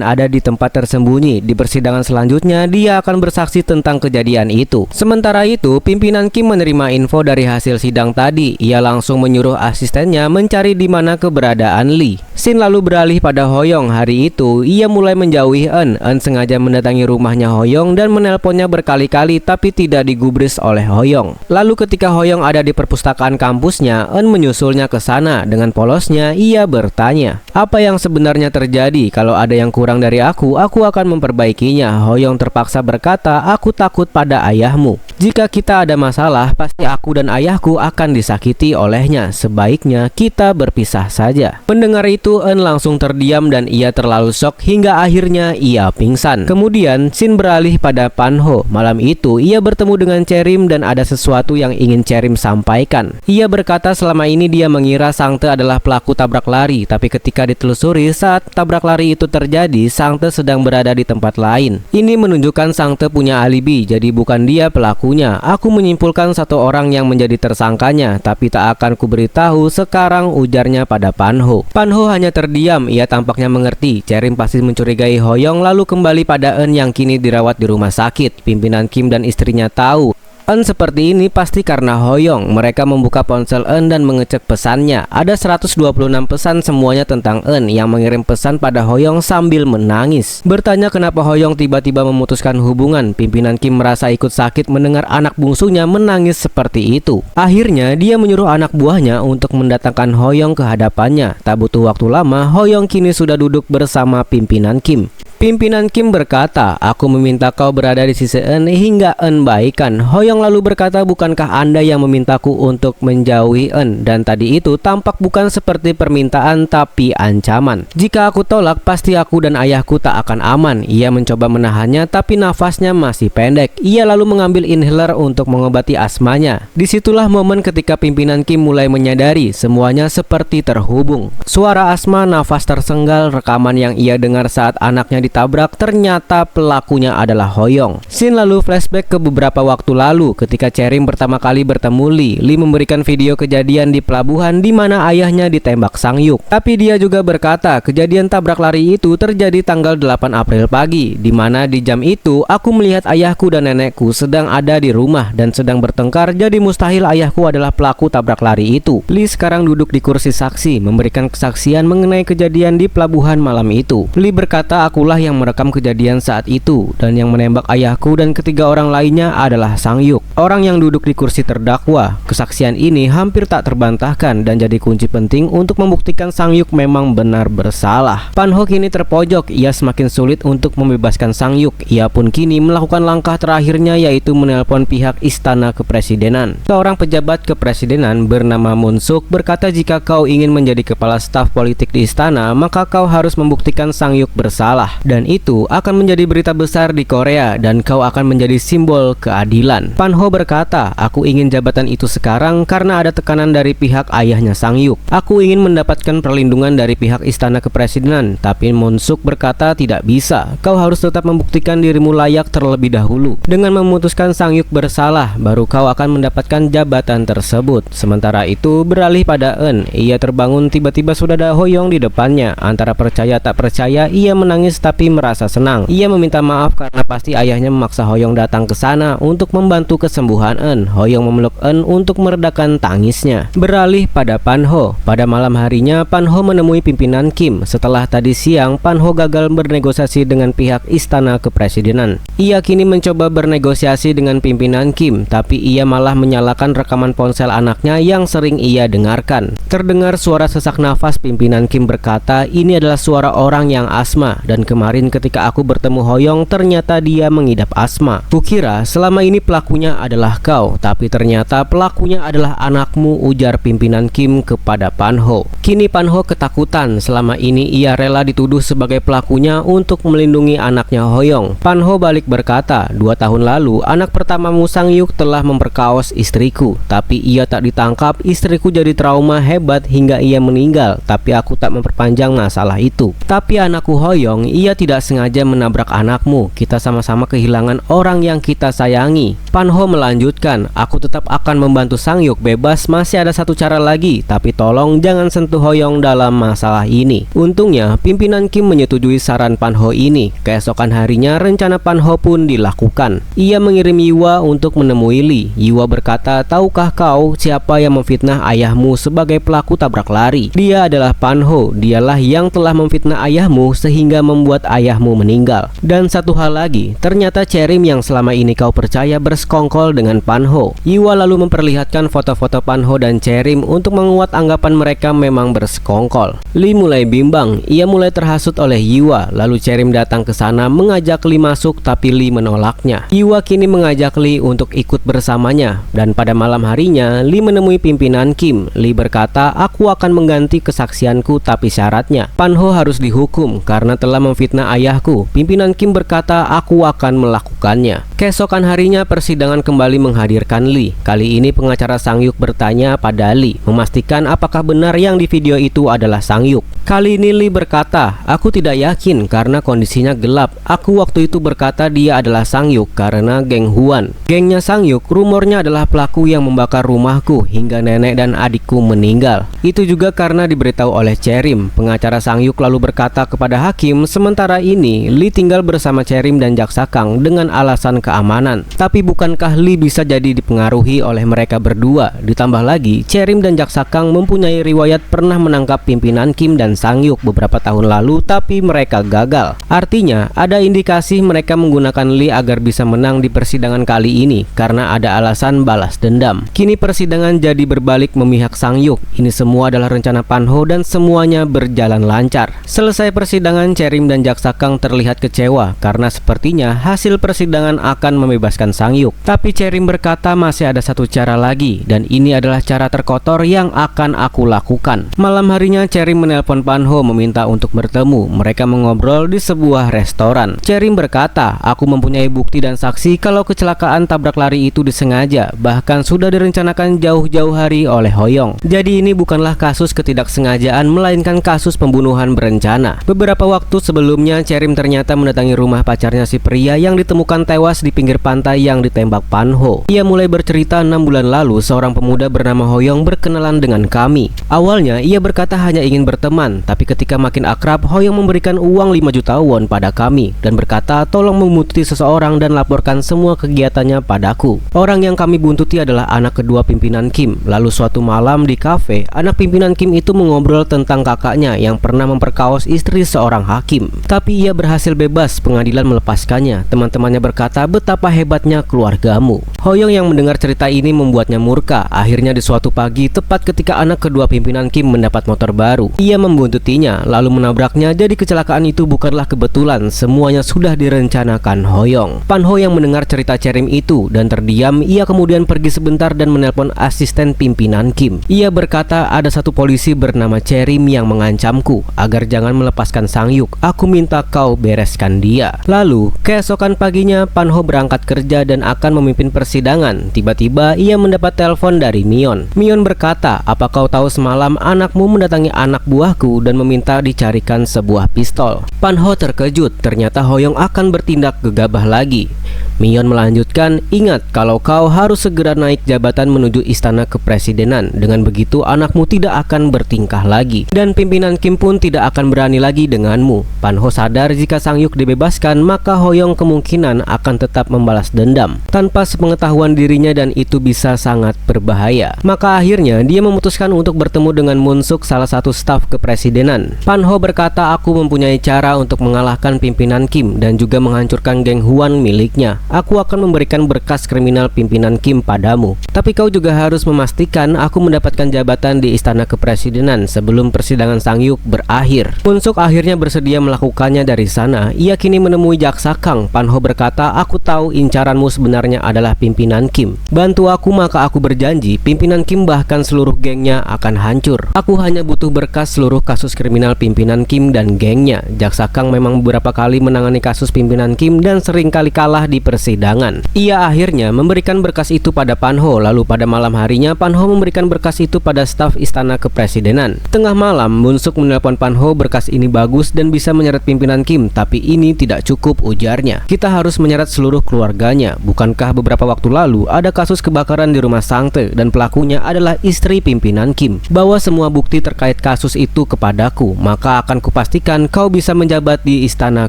ada di tempat tersembunyi. Di persidangan selanjutnya, dia akan bersaksi tentang kejadian itu. Sementara itu, pimpinan Kim menerima info dari hasil sidang tadi. Ia langsung menyuruh asistennya mencari di mana keberadaan Lee. Scene lalu beralih pada Hoyong. Hari itu, ia mulai menjauhi Eun. Eun sengaja mendatangi rumahnya Hoyong dan menelponnya berkali-kali tapi tidak digubris oleh Hoyong. Lalu ketika Hoyong ada di perpustakaan kampusnya, Eun menyusulnya ke sana. Dengan polosnya, ia bertanya, "Apa yang sebenarnya terjadi? Kalau ada yang kurang dari aku akan memperbaikinya." Hoyong terpaksa berkata, "Aku takut pada ayahmu. Jika kita ada masalah, pasti aku dan ayahku akan disakiti olehnya. Sebaiknya kita berpisah saja." Mendengar itu, Eun langsung terdiam dan ia terlalu shock hingga akhirnya ia pingsan. Kemudian, scene beralih pada Pan-ho. Malam itu, ia bertemu dengan Cherim dan ada sesuatu yang ingin Cherim sampaikan. Ia berkata selama ini dia mengira Sang-tae adalah pelaku tabrak lari, tapi ketika ditelusuri saat tabrak lari itu terjadi, Sang-tae sedang berada di tempat lain. Ini menunjukkan Sang-tae punya alibi, jadi bukan dia pelakunya. Aku menyimpulkan satu orang yang menjadi tersangkanya, tapi tak akan kuberitahu sekarang, ujarnya pada Pan-ho. Pan-ho hanya terdiam, ia tampaknya mengerti. Cherim pasti mencurigai Hoyong lalu kembali pada Eun yang kini dirawat di rumah sakit. Pimpinan Kim dan istrinya tahu Eun seperti ini pasti karena Hoyong. Mereka membuka ponsel Eun dan mengecek pesannya. Ada 126 pesan semuanya tentang Eun yang mengirim pesan pada Hoyong sambil menangis. Bertanya kenapa Hoyong tiba-tiba memutuskan hubungan. Pimpinan Kim merasa ikut sakit mendengar anak bungsunya menangis seperti itu. Akhirnya dia menyuruh anak buahnya untuk mendatangkan Hoyong ke hadapannya. Tak butuh waktu lama, Hoyong kini sudah duduk bersama pimpinan Kim. Pimpinan Kim berkata, "Aku meminta kau berada di sisi Eun hingga Eun baikan." Hoyong lalu berkata, "Bukankah Anda yang memintaku untuk menjauhi Eun? Dan tadi itu tampak bukan seperti permintaan tapi ancaman. Jika aku tolak, pasti aku dan ayahku tak akan aman." Ia mencoba menahannya tapi nafasnya masih pendek. Ia lalu mengambil inhaler untuk mengobati asmanya. Disitulah momen ketika pimpinan Kim mulai menyadari semuanya seperti terhubung. Suara asma, nafas tersenggal, rekaman yang ia dengar saat anaknya ditabrak, ternyata pelakunya adalah Hoyong. Scene lalu flashback ke beberapa waktu lalu ketika Cherim pertama kali bertemu Lee. Lee memberikan video kejadian di pelabuhan di mana ayahnya ditembak Sang-yuk. Tapi dia juga berkata kejadian tabrak lari itu terjadi tanggal 8 April pagi, di mana di jam itu aku melihat ayahku dan nenekku sedang ada di rumah dan sedang bertengkar, jadi mustahil ayahku adalah pelaku tabrak lari itu. Lee sekarang duduk di kursi saksi memberikan kesaksian mengenai kejadian di pelabuhan malam itu. Lee berkata, "Akulah yang merekam kejadian saat itu dan yang menembak ayahku dan ketiga orang lainnya adalah Sang-yuk, orang yang duduk di kursi terdakwa." Kesaksian ini hampir tak terbantahkan dan jadi kunci penting untuk membuktikan Sang-yuk memang benar bersalah. Pan-ho kini terpojok, ia semakin sulit untuk membebaskan Sang-yuk. Ia pun kini melakukan langkah terakhirnya, yaitu menelpon pihak istana kepresidenan. Seorang pejabat kepresidenan bernama Moon-suk berkata, "Jika kau ingin menjadi kepala staf politik di istana, maka kau harus membuktikan Sang-yuk bersalah. Dan itu akan menjadi berita besar di Korea dan kau akan menjadi simbol keadilan." Pan-ho berkata, "Aku ingin jabatan itu sekarang karena ada tekanan dari pihak ayahnya Sang-yuk. Aku ingin mendapatkan perlindungan dari pihak istana kepresidenan." Tapi Moon-suk berkata, "Tidak bisa. Kau harus tetap membuktikan dirimu layak terlebih dahulu. Dengan memutuskan Sang-yuk bersalah, baru kau akan mendapatkan jabatan tersebut." Sementara itu beralih pada Eun. Ia terbangun tiba-tiba sudah ada Hoyong di depannya. Antara percaya tak percaya, ia menangis tapi merasa senang. Ia meminta maaf karena pasti ayahnya memaksa Hoyong datang ke sana untuk membantu kesembuhan Eun. Hoyong memeluk Eun untuk meredakan tangisnya. Beralih pada Pan-ho. Pada malam harinya, Pan-ho menemui pimpinan Kim. Setelah tadi siang, Pan-ho gagal bernegosiasi dengan pihak istana kepresidenan. Ia kini mencoba bernegosiasi dengan pimpinan Kim, tapi ia malah menyalakan rekaman ponsel anaknya yang sering ia dengarkan. Terdengar suara sesak nafas. Pimpinan Kim berkata, "Ini adalah suara orang yang asma dan kemarin ketika aku bertemu Hoyong, ternyata dia mengidap asma. Kukira selama ini pelakunya adalah kau, tapi ternyata pelakunya adalah anakmu," ujar pimpinan Kim kepada Pan-ho. Kini Pan-ho ketakutan. Selama ini ia rela dituduh sebagai pelakunya untuk melindungi anaknya Hoyong. Pan-ho balik berkata, "2 tahun lalu anak pertamamu Sang-yuk telah memperkaos istriku, tapi ia tak ditangkap. Istriku jadi trauma hebat hingga ia meninggal, tapi aku tak memperpanjang masalah itu. Tapi anakku Hoyong, ia Dia tidak sengaja menabrak anakmu. Kita sama-sama kehilangan orang yang kita sayangi. Pan-ho melanjutkan, aku tetap akan membantu Sang-yuk bebas. Masih ada satu cara lagi, tapi tolong jangan sentuh Hoyong dalam masalah ini. Untungnya pimpinan Kim menyetujui saran Pan-ho ini. Keesokan harinya rencana Pan-ho pun dilakukan. Ia mengirim Yiwa untuk menemui Lee. Yiwa berkata, tahukah kau siapa yang memfitnah ayahmu sebagai pelaku tabrak lari? Dia adalah Pan-ho. Dialah yang telah memfitnah ayahmu sehingga membuat ayahmu meninggal. Dan satu hal lagi, ternyata Cherim yang selama ini kau percaya bersekongkol dengan Pan-ho. Yiwa lalu memperlihatkan foto-foto Pan-ho dan Cherim untuk menguat anggapan mereka memang bersekongkol. Lee mulai bimbang. Ia mulai terhasut oleh Yiwa. Lalu Cherim datang ke sana mengajak Lee masuk, tapi Lee menolaknya. Yiwa kini mengajak Lee untuk ikut bersamanya. Dan pada malam harinya Lee menemui pimpinan Kim. Lee berkata, aku akan mengganti kesaksianku, tapi syaratnya Pan-ho harus dihukum karena telah memfitnah ayahku. Pimpinan Kim berkata, aku akan melakukannya. Keesokan harinya persidangan kembali menghadirkan Lee. Kali ini pengacara Sang-yuk bertanya pada Lee, memastikan apakah benar yang di video itu adalah Sang-yuk. Kali ini Lee berkata, aku tidak yakin karena kondisinya gelap. Aku waktu itu berkata dia adalah Sang-yuk karena geng Huan. Gengnya Sang-yuk rumornya adalah pelaku yang membakar rumahku hingga nenek dan adikku meninggal. Itu juga karena diberitahu oleh Cherim. Pengacara Sang-yuk lalu berkata kepada hakim, sementara ini Lee tinggal bersama Cherim dan Jaksa Kang dengan alasan keamanan. Tapi bukankah Lee bisa jadi dipengaruhi oleh mereka berdua? Ditambah lagi, Cherim dan Jaksa Kang mempunyai riwayat pernah menangkap pimpinan Kim dan Sang-yuk beberapa tahun lalu, tapi mereka gagal. Artinya, ada indikasi mereka menggunakan Lee agar bisa menang di persidangan kali ini karena ada alasan balas dendam. Kini persidangan jadi berbalik memihak Sang-yuk. Ini semua adalah rencana Pan-ho dan semuanya berjalan lancar. Selesai persidangan, Cherim dan Jaksa Kang terlihat kecewa karena sepertinya hasil persidangan akan membebaskan Sang-yuk. Tapi Cherim berkata masih ada satu cara lagi, dan ini adalah cara terkotor yang akan aku lakukan. Malam harinya Cherim menelpon Pan-ho meminta untuk bertemu. Mereka mengobrol di sebuah restoran. Cherim berkata, aku mempunyai bukti dan saksi kalau kecelakaan tabrak lari itu disengaja, bahkan sudah direncanakan jauh-jauh hari oleh Hoyong. Jadi ini bukanlah kasus ketidaksengajaan, melainkan kasus pembunuhan berencana. Beberapa waktu sebelumnya Cherim ternyata mendatangi rumah pacarnya si pria yang ditemukan tewas di pinggir pantai yang ditembak Pan-ho. Ia mulai bercerita 6 bulan lalu seorang pemuda bernama Hoyong berkenalan dengan kami. Awalnya ia berkata hanya ingin berteman, tapi ketika makin akrab, Hoyong memberikan uang 5 juta won pada kami dan berkata tolong membuntuti seseorang dan laporkan semua kegiatannya padaku. Orang yang kami buntuti adalah anak kedua pimpinan Kim. Lalu suatu malam di kafe, anak pimpinan Kim itu mengobrol tentang kakaknya yang pernah memperkaos istri seorang hakim. Tapi ia berhasil bebas, pengadilan melepaskannya. Teman-temannya berkata betapa hebatnya keluargamu. Hoyong yang mendengar cerita ini membuatnya murka. Akhirnya di suatu pagi, tepat ketika anak kedua pimpinan Kim mendapat motor baru, ia membuntutinya lalu menabraknya. Jadi kecelakaan itu bukanlah kebetulan, semuanya sudah direncanakan Hoyong. Pan-ho yang mendengar cerita Cherim itu dan terdiam, ia kemudian pergi sebentar dan menelpon asisten pimpinan Kim. Ia berkata ada satu polisi bernama Cherim yang mengancamku agar jangan melepaskan Sang-yuk. Aku minta kau bereskan dia. Lalu keesokan paginya Pan-ho berangkat kerja dan akan memimpin persidangan. Tiba-tiba ia mendapat telepon dari Mion. Mion berkata, apa kau tahu semalam anakmu mendatangi anak buahku dan meminta dicarikan sebuah pistol. Pan-ho terkejut, ternyata Hoyong akan bertindak gegabah lagi. Mion melanjutkan, ingat kalau kau harus segera naik jabatan menuju istana kepresidenan. Dengan begitu anakmu tidak akan bertingkah lagi dan pimpinan Kim pun tidak akan berani lagi denganmu. Pan-ho sadar jika Sang-yuk dibebaskan, maka Hoyong kemungkinan akan tetap membalas dendam tanpa sepengetahuan dirinya dan itu bisa sangat berbahaya. Maka akhirnya dia memutuskan untuk bertemu dengan Moon-suk, salah satu staf kepresidenan. Pan-ho berkata, aku mempunyai cara untuk mengalahkan pimpinan Kim dan juga menghancurkan geng Huan miliknya. Aku akan memberikan berkas kriminal pimpinan Kim padamu. Tapi kau juga harus memastikan aku mendapatkan jabatan di istana kepresidenan sebelum persidangan Sang-yuk berakhir. Moon-suk akhirnya bersedia melakukannya dari sana. Ia kini menemui Jaksa Kang. Pan-ho berkata, aku tahu incaranmu sebenarnya adalah pimpinan Kim. Bantu aku maka aku berjanji pimpinan Kim bahkan seluruh gengnya akan hancur. Aku hanya butuh berkas seluruh kasus kriminal pimpinan Kim dan gengnya. Jaksa Kang memang beberapa kali menangani kasus pimpinan Kim dan sering kali kalah di persidangan. Ia akhirnya memberikan berkas itu pada Pan Ho, lalu pada malam harinya Pan Ho memberikan berkas itu pada staf Istana Kepresidenan. Tengah malam, Moon Suk menelpon Pan Ho, berkas ini bagus dan bisa menyeret pimpinan Kim, tapi ini tidak cukup, ujarnya. Kita harus menyeret seluruh keluarganya. Bukankah beberapa waktu lalu ada kasus kebakaran di rumah Sangte dan pelakunya adalah istri pimpinan Kim? Bawa semua bukti terkait kasus itu kepadaku, maka akan kupastikan kau bisa menjabat di Istana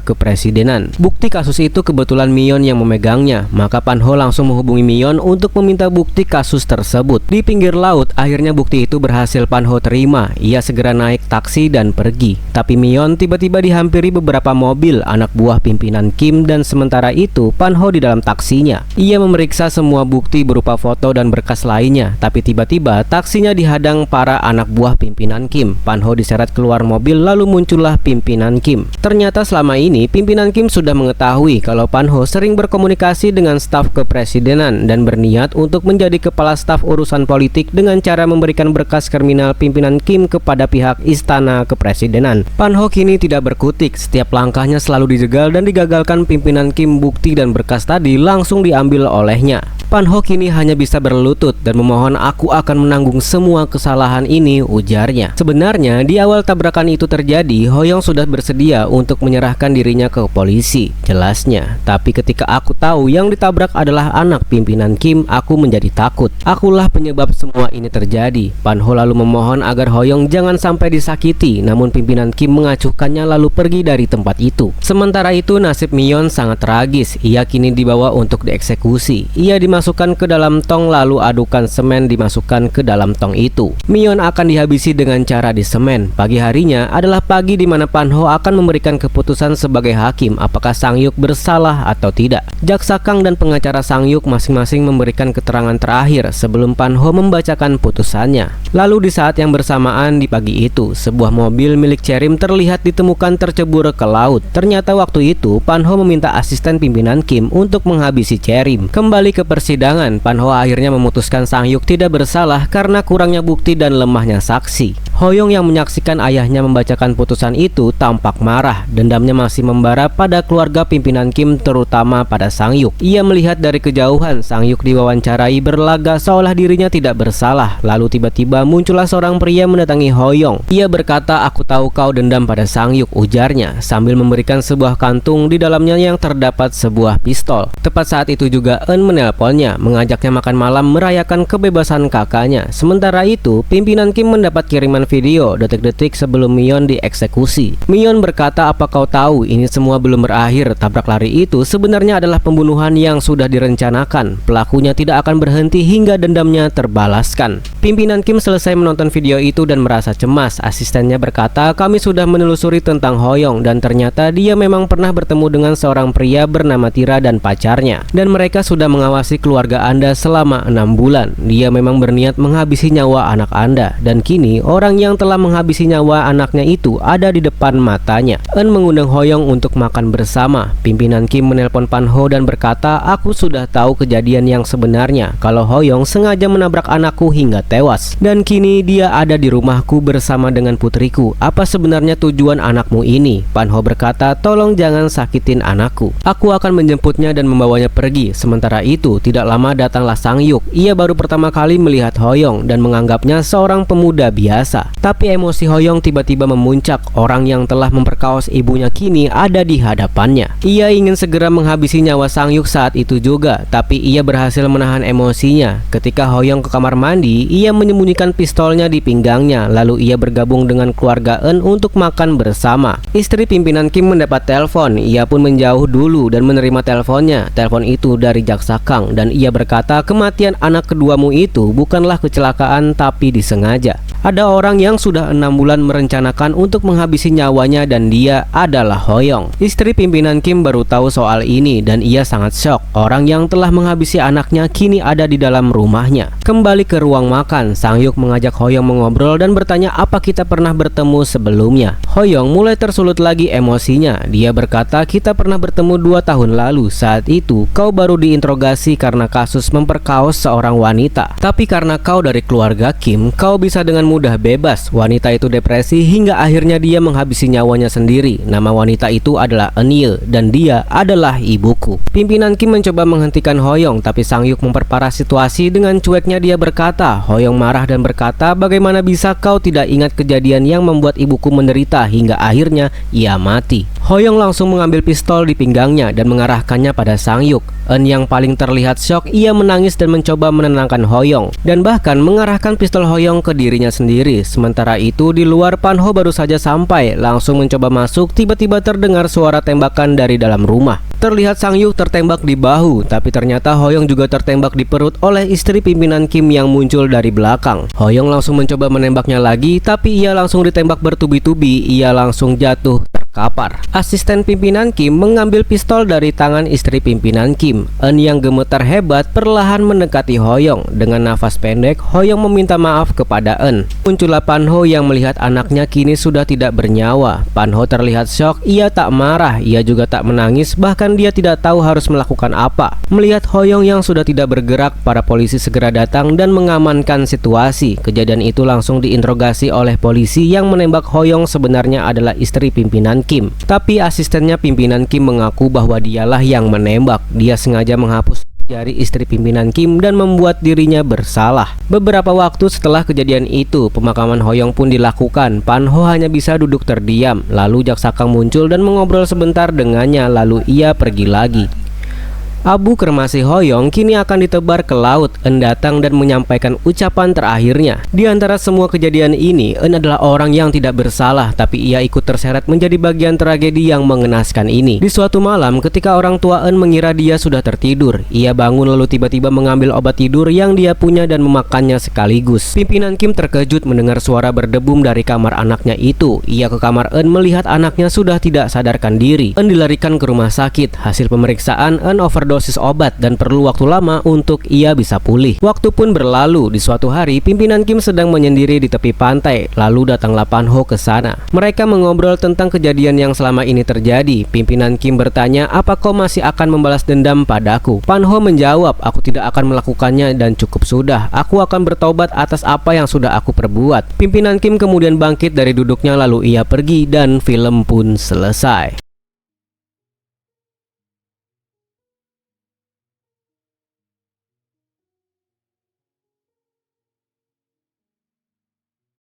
Kepresidenan. Bukti kasus itu kebetulan Mion yang memegangnya, maka Pan Ho langsung menghubungi Mion untuk meminta bukti kasus tersebut. Di pinggir laut, akhirnya bukti itu berhasil Pan Ho terima. Ia segera naik taksi dan pergi. Tapi Mion tiba-tiba dihampiri beberapa mobil anak buah pimpinan Kim dan sementara itu Pan Ho di dalam taksinya. Ia memeriksa semua bukti berupa foto dan berkas lainnya, tapi tiba-tiba taksinya dihadang para anak buah pimpinan Kim. Pan Ho diseret keluar mobil lalu muncullah pimpinan Kim. Ternyata selama ini pimpinan Kim sudah mengetahui kalau Pan Ho sering berkomunikasi dengan staf kepresidenan dan berniat untuk menjadi kepala staf urusan politik dengan cara memberikan berkas kriminal pimpinan Kim kepada pihak Istana Kepresidenan. Pan Ho kini tidak berkutik, setiap langkahnya selalu dijegal dan digagalkan pimpinan Kim. Bukti dan berkas tadi langsung diambil olehnya. Pan Ho kini hanya bisa berlutut dan memohon, aku akan menanggung semua kesalahan ini, ujarnya. Sebenarnya di awal tabrakan itu terjadi, Ho Yong sudah bersedia untuk menyerahkan dirinya ke polisi, jelasnya. Tapi ketika aku tahu yang ditabrak adalah anak pimpinan Kim, aku menjadi takut. Akulah penyebab semua ini terjadi. Pan Ho lalu memohon agar Ho Yong jangan sampai disakiti, namun pimpinan Kim mengacuhkannya lalu pergi dari tempat itu. Sementara itu nasib Mion sangat tragis. Ia kini dibawa untuk dieksekusi. Ia dimasukkan ke dalam tong lalu adukan semen dimasukkan ke dalam tong itu. Mion akan dihabisi dengan cara disemen. Pagi harinya adalah pagi di mana Pan Ho akan memberikan keputusan sebagai hakim apakah Sang Yuk bersalah atau tidak. Jaksa Kang dan pengacara Sang Yuk masing-masing memberikan keterangan terakhir sebelum Pan Ho membacakan putusannya. Lalu di saat yang bersamaan di pagi itu, sebuah mobil milik Cherim terlihat ditemukan tercebur ke laut. Ternyata waktu itu Pan Ho meminta asisten pimpinan Kim untuk menghabisi Cherim. Kembali ke persidangan, Pan Ho akhirnya memutuskan Sang Yuk tidak bersalah karena kurangnya bukti dan lemahnya saksi. Ho Yong yang menyaksikan ayahnya membacakan putusan itu tampak marah. Dendamnya masih membara pada keluarga pimpinan Kim, terutama pada Sang Yuk. Ia melihat dari kejauhan Sang Yuk diwawancarai berlaga seolah dirinya tidak bersalah. Lalu tiba-tiba muncullah seorang pria mendatangi Ho Yong. Ia berkata, aku tahu kau dendam pada Sang Yuk, ujarnya sambil memberikan sebuah kantung di dalamnya yang terdapat sebuah pistol. Tepat saat itu juga Eun menelponnya, mengajaknya makan malam merayakan kebebasan kakaknya. Sementara itu, pimpinan Kim mendapat kiriman video detik-detik sebelum Mion dieksekusi. Mion berkata, apa kau tahu ini semua belum berakhir. Tabrak lari itu sebenarnya adalah pembunuhan yang sudah direncanakan. Pelakunya tidak akan berhenti hingga dendamnya terbalaskan. Pimpinan Kim selesai menonton video itu dan merasa cemas. Asistennya berkata, kami sudah menelusuri tentang Ho Yong dan ternyata dia memang pernah bertemu dengan seorang pria bernama Tira dan pacarnya. Dan mereka sudah mengawasi keluarga Anda selama 6 bulan. Dia memang berniat menghabisi nyawa anak Anda dan kini orang yang telah menghabisi nyawa anaknya itu ada di depan matanya. Eun mengundang Ho Yong untuk makan bersama. Pimpinan Kim menelpon Pan Ho dan berkata, aku sudah tahu kejadian yang sebenarnya kalau Ho Yong sengaja menabrak anakku hingga tewas. Dan kini dia ada di rumahku bersama dengan putriku. Apa sebenarnya tujuan anakmu ini? Pan Ho berkata, tolong jangan sakitin anakku. Aku akan menjemputnya dan membawanya pergi. Sementara itu, tidak lama datanglah Sang Yuk. Ia baru pertama kali melihat Ho Yong dan menganggapnya seorang pemuda biasa. Tapi emosi Ho Yong tiba-tiba memuncak. Orang yang telah memperkaos ibunya kini ada di hadapannya. Ia ingin segera menghabisi nyawa Sang Yuk saat itu juga, tapi ia berhasil menahan emosinya. Ketika Ho Yong ke kamar mandi, ia menyembunyikan pistolnya di pinggangnya. Lalu ia bergabung dengan keluarga Eun untuk makan bersama. Istri pimpinan Kim mendapat telepon. Ia pun menjauh dulu dan menerima teleponnya. Telepon itu dari Jaksa Kang dan ia berkata, kematian anak keduamu itu bukanlah kecelakaan tapi disengaja. Ada orang yang sudah 6 bulan merencanakan untuk menghabisi nyawanya dan dia adalah Ho Yong. Istri pimpinan Kim baru tahu soal ini dan ia sangat syok. Orang yang telah menghabisi anaknya kini ada di dalam rumahnya. Kembali ke ruang makan, Sang Yuk mengajak Ho Yong mengobrol dan bertanya apa kita pernah bertemu sebelumnya. Ho Yong mulai tersulut lagi emosinya. Dia berkata, kita pernah bertemu 2 tahun lalu. Saat itu kau baru diinterogasi karena kasus memperkaos seorang wanita. Tapi karena kau dari keluarga Kim, kau bisa dengan mudah bebas. Wanita itu depresi hingga akhirnya dia menghabisi nyawanya sendiri. Nama wanita itu adalah Eun-ye dan dia adalah ibuku. Pimpinan Kim mencoba menghentikan Ho-young, tapi Sang-hyuk memperparah situasi dengan cueknya dia berkata. Ho-young marah dan berkata, bagaimana bisa kau tidak ingat kejadian yang membuat ibuku menderita hingga akhirnya ia mati. Ho-young langsung mengambil pistol di pinggangnya dan mengarahkannya pada Sang-hyuk. Eun yang paling terlihat syok, ia menangis dan mencoba menenangkan Ho-young dan bahkan mengarahkan pistol Ho-young ke dirinya sendiri. Sementara itu di luar, Pan-ho baru saja sampai, langsung mencoba masuk. Tiba-tiba terdengar suara tembakan dari dalam rumah. Terlihat Sang-hyuk tertembak di bahu, tapi ternyata Ho-young juga tertembak di perut oleh istri pimpinan Kim yang muncul dari belakang. Ho-young langsung mencoba menembaknya lagi, tapi ia langsung ditembak bertubi-tubi. Ia langsung jatuh terkapar. Asisten pimpinan Kim mengambil pistol dari tangan istri pimpinan Kim. Eun yang gemetar hebat perlahan mendekati Ho-young. Dengan nafas pendek, Ho-young meminta maaf kepada Eun. Muncullah Pan-ho yang melihat anaknya kini sudah tidak bernyawa. Pan-ho terlihat syok, ia tak marah, ia juga tak menangis, bahkan dia tidak tahu harus melakukan apa. Melihat Ho-young yang sudah tidak bergerak, para polisi segera datang dan mengamankan situasi. Kejadian itu langsung diinterogasi oleh polisi yang menembak Ho-young sebenarnya adalah istri pimpinan Kim. Tapi asistennya pimpinan Kim mengaku bahwa dialah yang menembak. Dia sengaja menghapus jari istri pimpinan Kim dan membuat dirinya bersalah. Beberapa waktu setelah kejadian itu, pemakaman Ho-young pun dilakukan. Pan-ho hanya bisa duduk terdiam. Lalu Jaksa Kang muncul dan mengobrol sebentar dengannya, lalu ia pergi lagi. Abu kremasi Ho-young kini akan ditebar ke laut. Eun datang dan menyampaikan ucapan terakhirnya. Di antara semua kejadian ini, Eun adalah orang yang tidak bersalah, tapi ia ikut terseret menjadi bagian tragedi yang mengenaskan ini. Di suatu malam, ketika orang tua Eun mengira dia sudah tertidur, ia bangun lalu tiba-tiba mengambil obat tidur yang dia punya dan memakannya sekaligus. Pimpinan Kim terkejut mendengar suara berdebum dari kamar anaknya itu. Ia ke kamar Eun melihat anaknya sudah tidak sadarkan diri. Eun dilarikan ke rumah sakit. Hasil pemeriksaan, Eun overdosis obat dan perlu waktu lama untuk ia bisa pulih. Waktu pun berlalu. Di suatu hari, pimpinan Kim sedang menyendiri di tepi pantai. Lalu datanglah Pan-ho ke sana. Mereka mengobrol tentang kejadian yang selama ini terjadi. Pimpinan Kim bertanya, apa kau masih akan membalas dendam padaku? Pan-ho menjawab, aku tidak akan melakukannya dan cukup sudah. Aku akan bertobat atas apa yang sudah aku perbuat. Pimpinan Kim kemudian bangkit dari duduknya lalu ia pergi dan film pun selesai.